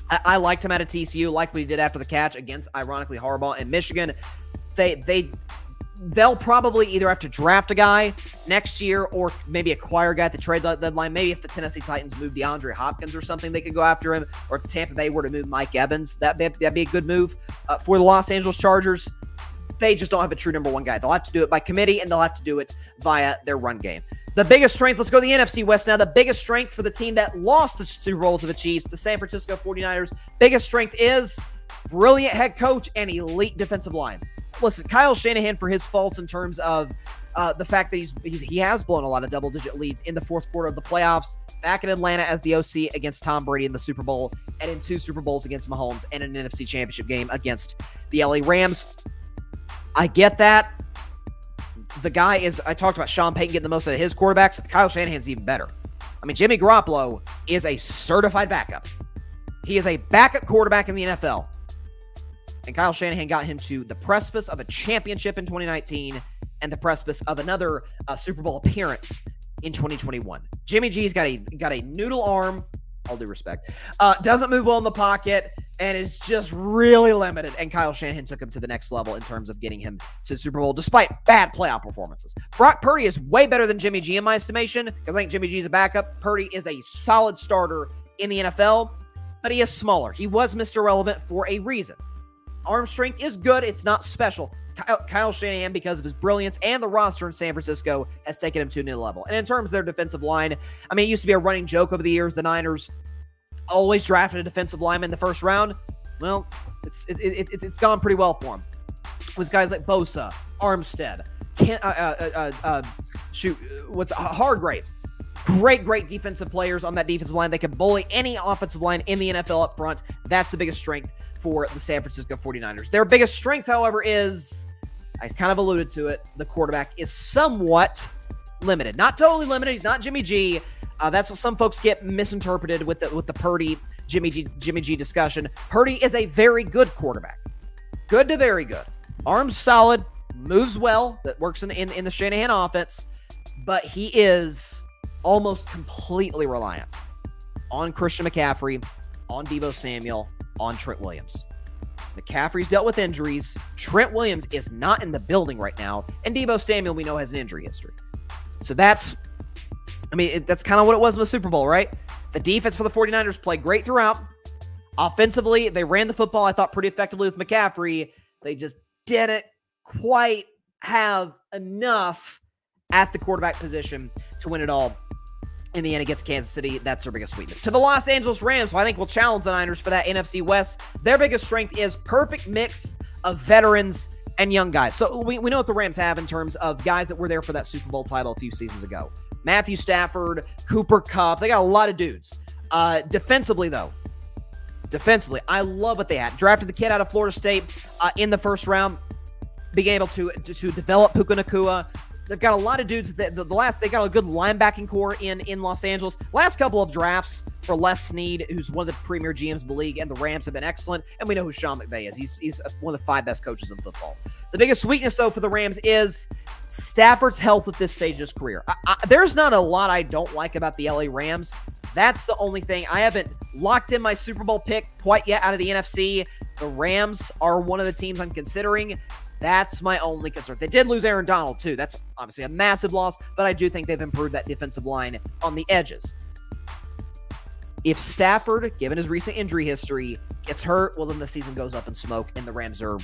I liked him out of TCU, liked what he did after the catch against, ironically, Harbaugh in Michigan. They'll probably either have to draft a guy next year or maybe acquire a guy at the trade deadline. Maybe if the Tennessee Titans move DeAndre Hopkins or something, they could go after him. Or if Tampa Bay were to move Mike Evans, that'd be a good move for the Los Angeles Chargers. They just don't have a true number one guy. They'll have to do it by committee, and they'll have to do it via their run game. The biggest strength, let's go to the NFC West now. The biggest strength for the team that lost the Super Bowl to the Chiefs, the San Francisco 49ers, biggest strength is brilliant head coach and elite defensive line. Listen, Kyle Shanahan, for his faults in terms of the fact that he has blown a lot of double-digit leads in the fourth quarter of the playoffs, back in Atlanta as the OC against Tom Brady in the Super Bowl, and in 2 Super Bowls against Mahomes, and an NFC Championship game against the LA Rams. I get that. The guy is, I talked about Sean Payton getting the most out of his quarterbacks. Kyle Shanahan's even better. I mean, Jimmy Garoppolo is a certified backup. He is a backup quarterback in the NFL. And Kyle Shanahan got him to the precipice of a championship in 2019 and the precipice of another Super Bowl appearance in 2021. Jimmy G's got a noodle arm, all due respect, doesn't move well in the pocket, and is just really limited. And Kyle Shanahan took him to the next level in terms of getting him to the Super Bowl, despite bad playoff performances. Brock Purdy is way better than Jimmy G in my estimation, because I think Jimmy G is a backup. Purdy is a solid starter in the NFL, but he is smaller. He was Mr. Relevant for a reason. Arm strength is good. It's not special. Kyle Shanahan, because of his brilliance and the roster in San Francisco, has taken him to a new level. And in terms of their defensive line, I mean, it used to be a running joke over the years. The Niners always drafted a defensive lineman in the first round. Well, it's gone pretty well for him with guys like Bosa, Armstead, Hargrave. Great defensive players on that defensive line. They can bully any offensive line in the NFL up front. That's the biggest strength for the San Francisco 49ers. Their biggest strength, however, is, I kind of alluded to it, the quarterback is somewhat limited. Not totally limited. He's not Jimmy G. That's what some folks get misinterpreted with the Purdy Jimmy G discussion. Purdy is a very good quarterback. Good to very good. Arms solid, moves well, that works in the Shanahan offense, but he is almost completely reliant on Christian McCaffrey, on Deebo Samuel, on Trent Williams. McCaffrey's dealt with injuries. Trent Williams is not in the building right now, and Deebo Samuel, we know, has an injury history. So that's kind of what it was in the Super Bowl, right? The defense for the 49ers played great throughout. Offensively, they ran the football, I thought, pretty effectively with McCaffrey. They just didn't quite have enough at the quarterback position to win it all. In the end, against Kansas City, that's their biggest weakness. To the Los Angeles Rams, who I think will challenge the Niners for that NFC West, their biggest strength is perfect mix of veterans and young guys. So we know what the Rams have in terms of guys that were there for that Super Bowl title a few seasons ago. Matthew Stafford, Cooper Kupp, they got a lot of dudes. Defensively, I love what they had. Drafted the kid out of Florida State in the first round, being able to develop Puka Nacua. They've got a lot of dudes. They got a good linebacking core in Los Angeles. Last couple of drafts for Les Snead, who's one of the premier GMs of the league, and the Rams have been excellent. And we know who Sean McVay is. He's one of the 5 best coaches in football. The biggest weakness, though, for the Rams is Stafford's health at this stage of his career. There's not a lot I don't like about the LA Rams. That's the only thing. I haven't locked in my Super Bowl pick quite yet out of the NFC. The Rams are one of the teams I'm considering. That's my only concern. They did lose Aaron Donald, too. That's obviously a massive loss, but I do think they've improved that defensive line on the edges. If Stafford, given his recent injury history, gets hurt, well, then the season goes up in smoke, and the Rams are,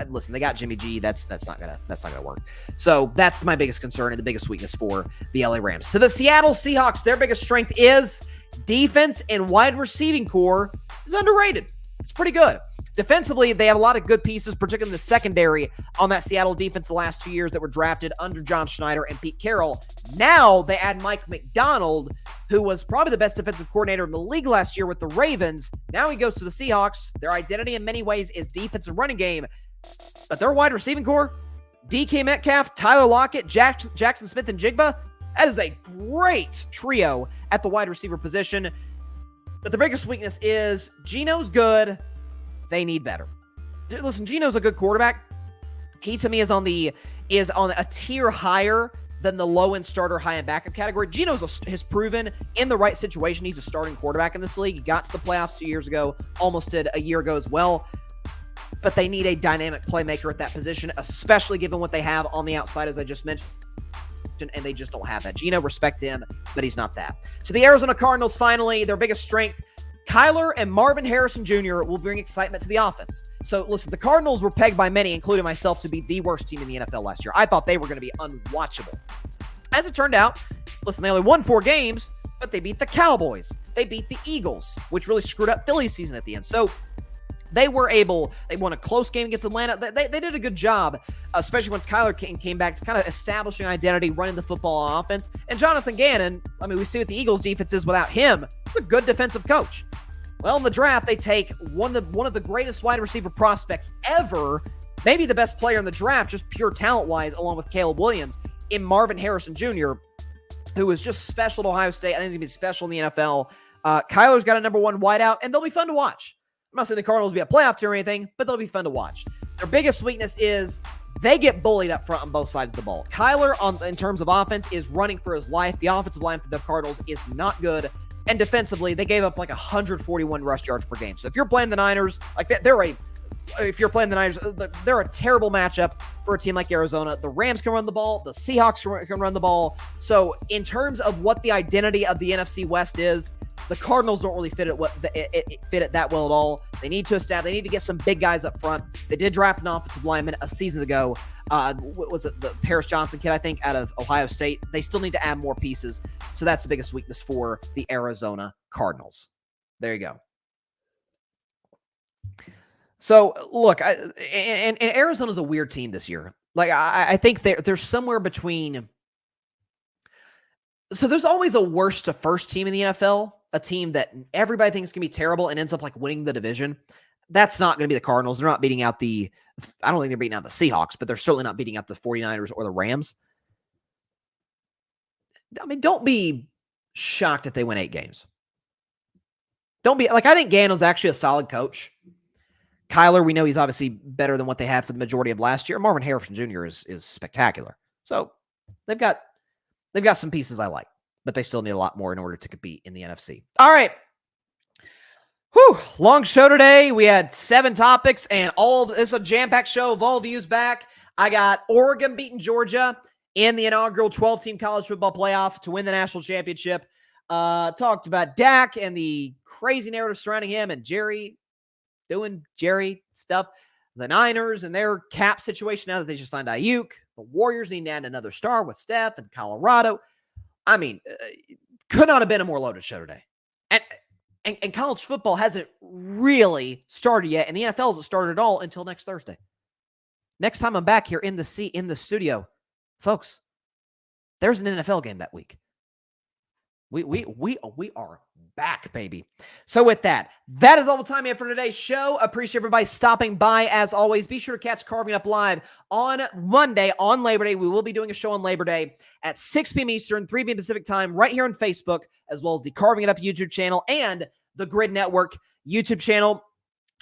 listen, they got Jimmy G. That's not gonna work. So that's my biggest concern and the biggest weakness for the LA Rams. So the Seattle Seahawks, their biggest strength is defense and wide receiving core is underrated. It's pretty good. Defensively, they have a lot of good pieces, particularly in the secondary on that Seattle defense the last 2 years that were drafted under John Schneider and Pete Carroll. Now they add Mike McDonald, who was probably the best defensive coordinator in the league last year with the Ravens. Now he goes to the Seahawks. Their identity in many ways is defense and running game. But their wide receiving core, DK Metcalf, Tyler Lockett, Jackson Smith, and Jigba, that is a great trio at the wide receiver position. But the biggest weakness is Geno's good. They need better. Listen, Geno's a good quarterback. He, to me, is on a tier higher than the low-end starter, high-end backup category. Geno has proven in the right situation he's a starting quarterback in this league. He got to the playoffs 2 years ago, almost did a year ago as well. But they need a dynamic playmaker at that position, especially given what they have on the outside, as I just mentioned, and they just don't have that. Geno, respect him, but he's not that. To the Arizona Cardinals, finally, their biggest strength, Kyler and Marvin Harrison Jr. will bring excitement to the offense. So, listen, the Cardinals were pegged by many, including myself, to be the worst team in the NFL last year. I thought they were going to be unwatchable. As it turned out, listen, they only won 4 games, but they beat the Cowboys. They beat the Eagles, which really screwed up Philly's season at the end. So, they won a close game against Atlanta. They did a good job, especially once Kyler came back to kind of establishing identity, running the football on offense. And Jonathan Gannon, I mean, we see what the Eagles defense is without him. He's a good defensive coach. Well, in the draft, they take one of the greatest wide receiver prospects ever, maybe the best player in the draft, just pure talent-wise, along with Caleb Williams, in Marvin Harrison Jr., who is just special to Ohio State. I think he's going to be special in the NFL. Kyler's got a number 1 wideout, and they'll be fun to watch. I'm not saying the Cardinals will be a playoff team or anything, but they'll be fun to watch. Their biggest weakness is they get bullied up front on both sides of the ball. Kyler, in terms of offense, is running for his life. The offensive line for the Cardinals is not good. And defensively, they gave up like 141 rush yards per game. So if you're playing the Niners, if you're playing the Niners, they're a terrible matchup for a team like Arizona. The Rams can run the ball. The Seahawks can run the ball. So in terms of what the identity of the NFC West is, the Cardinals don't really fit it that well at all. They need to get some big guys up front. They did draft an offensive lineman a season ago. What was it? The Paris Johnson kid, I think, out of Ohio State. They still need to add more pieces. So that's the biggest weakness for the Arizona Cardinals. There you go. So, look, and Arizona's a weird team this year. Like, I think they're somewhere between. So there's always a worst to first team in the NFL, a team that everybody thinks can be terrible and ends up like winning the division. That's not going to be the Cardinals. They're not beating out I don't think they're beating out the Seahawks, but they're certainly not beating out the 49ers or the Rams. I mean, don't be shocked if they win 8 games. Don't be, I think Gannon's actually a solid coach. Kyler, we know he's obviously better than what they had for the majority of last year. Marvin Harrison Jr. is spectacular. So they've got some pieces I like, but they still need a lot more in order to compete in the NFC. All right. Whew. Long show today. We had 7 topics and this is a jam-packed show of all views back. I got Oregon beating Georgia in the inaugural 12-team college football playoff to win the national championship. Talked about Dak and the crazy narrative surrounding him and Jerry doing Jerry stuff. The Niners and their cap situation now that they just signed Aiyuk. The Warriors need to add another star with Steph and Colorado. I mean, could not have been a more loaded show today. And college football hasn't really started yet, and the NFL hasn't started at all until next Thursday. Next time I'm back here in the studio, folks, there's an NFL game that week. We are back, baby. So with that is all the time we have for today's show. Appreciate everybody stopping by. As always, be sure to catch Carving Up Live on Monday, on Labor Day. We will be doing a show on Labor Day at 6 p.m. Eastern, 3 p.m. Pacific time, right here on Facebook, as well as the Carving It Up YouTube channel and the Grid Network YouTube channel.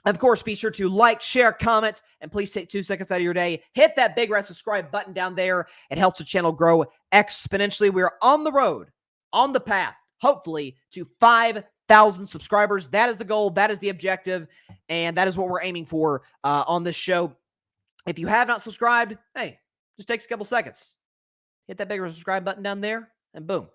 Of course, be sure to like, share, comment, and please take 2 seconds out of your day. Hit that big red subscribe button down there. It helps the channel grow exponentially. We are on the road, on the path, hopefully, to 5,000 subscribers. That is the goal. That is the objective. And that is what we're aiming for on this show. If you have not subscribed, hey, just takes a couple seconds. Hit that big red subscribe button down there, and boom.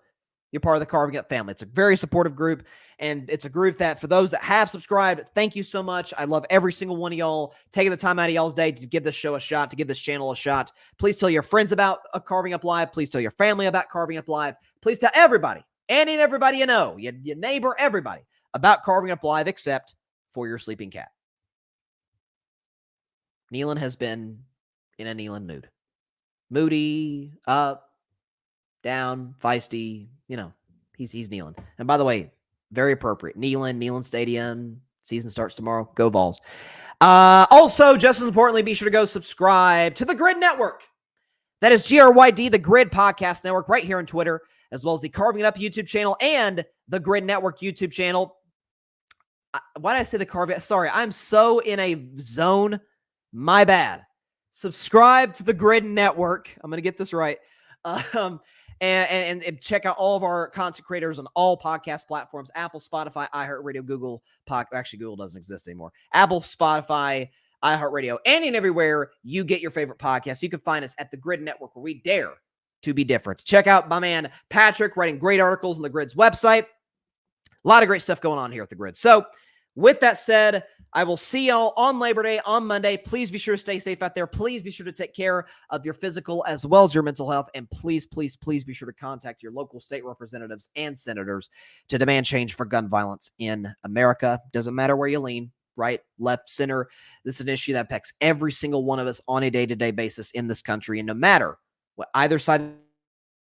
You're part of the Carving Up family. It's a very supportive group, and it's a group that, for those that have subscribed, thank you so much. I love every single one of y'all taking the time out of y'all's day to give this show a shot, to give this channel a shot. Please tell your friends about Carving Up Live. Please tell your family about Carving Up Live. Please tell everybody, everybody you know, your neighbor, everybody, about Carving Up Live, except for your sleeping cat. Nealon has been in a Nealon mood. Moody, up, down, feisty, he's Nealon. And by the way, very appropriate. Nealon Stadium, season starts tomorrow. Go Vols. Also, just as importantly, be sure to go subscribe to the Grid Network. That is GRYD, the Grid Podcast Network, right here on Twitter, as well as the Carving It Up YouTube channel and the Grid Network YouTube channel. Why did I say the Carving? Sorry, I'm so in a zone. My bad. Subscribe to the Grid Network. I'm going to get this right. And check out all of our content creators on all podcast platforms: Apple, Spotify, iHeartRadio, Google. Actually, Google doesn't exist anymore. Apple, Spotify, iHeartRadio, and everywhere you get your favorite podcasts. You can find us at the Grid Network, where we dare to be different. Check out my man Patrick writing great articles on the Grid's website. A lot of great stuff going on here at the Grid. So with that said, I will see y'all on Labor Day on Monday. Please be sure to stay safe out there. Please be sure to take care of your physical as well as your mental health. And please, please, please be sure to contact your local state representatives and senators to demand change for gun violence in America. Doesn't matter where you lean, right, left, center. This is an issue that affects every single one of us on a day-to-day basis in this country. And no matter what either side of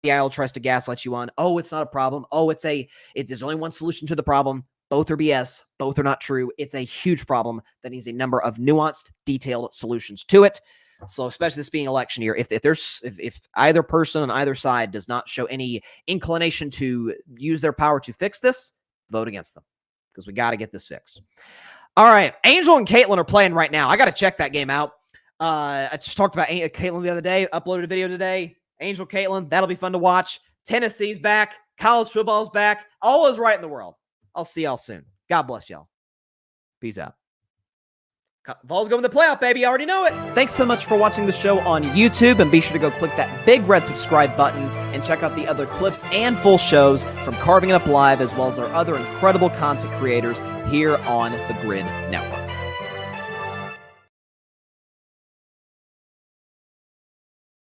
the aisle tries to gaslight you on, oh, it's not a problem. Oh, there's only one solution to the problem. Both are BS. Both are not true. It's a huge problem that needs a number of nuanced, detailed solutions to it. So especially this being election year, if either person on either side does not show any inclination to use their power to fix this, vote against them because we got to get this fixed. All right. Angel and Caitlin are playing right now. I got to check that game out. I just talked about Caitlin the other day, uploaded a video today. Angel, Caitlin, that'll be fun to watch. Tennessee's back. College football's back. All is right in the world. I'll see y'all soon. God bless y'all. Peace out. Vols going to the playoff, baby. You already know it. Thanks so much for watching the show on YouTube, and be sure to go click that big red subscribe button and check out the other clips and full shows from Carving It Up Live, as well as our other incredible content creators here on the Grid Network.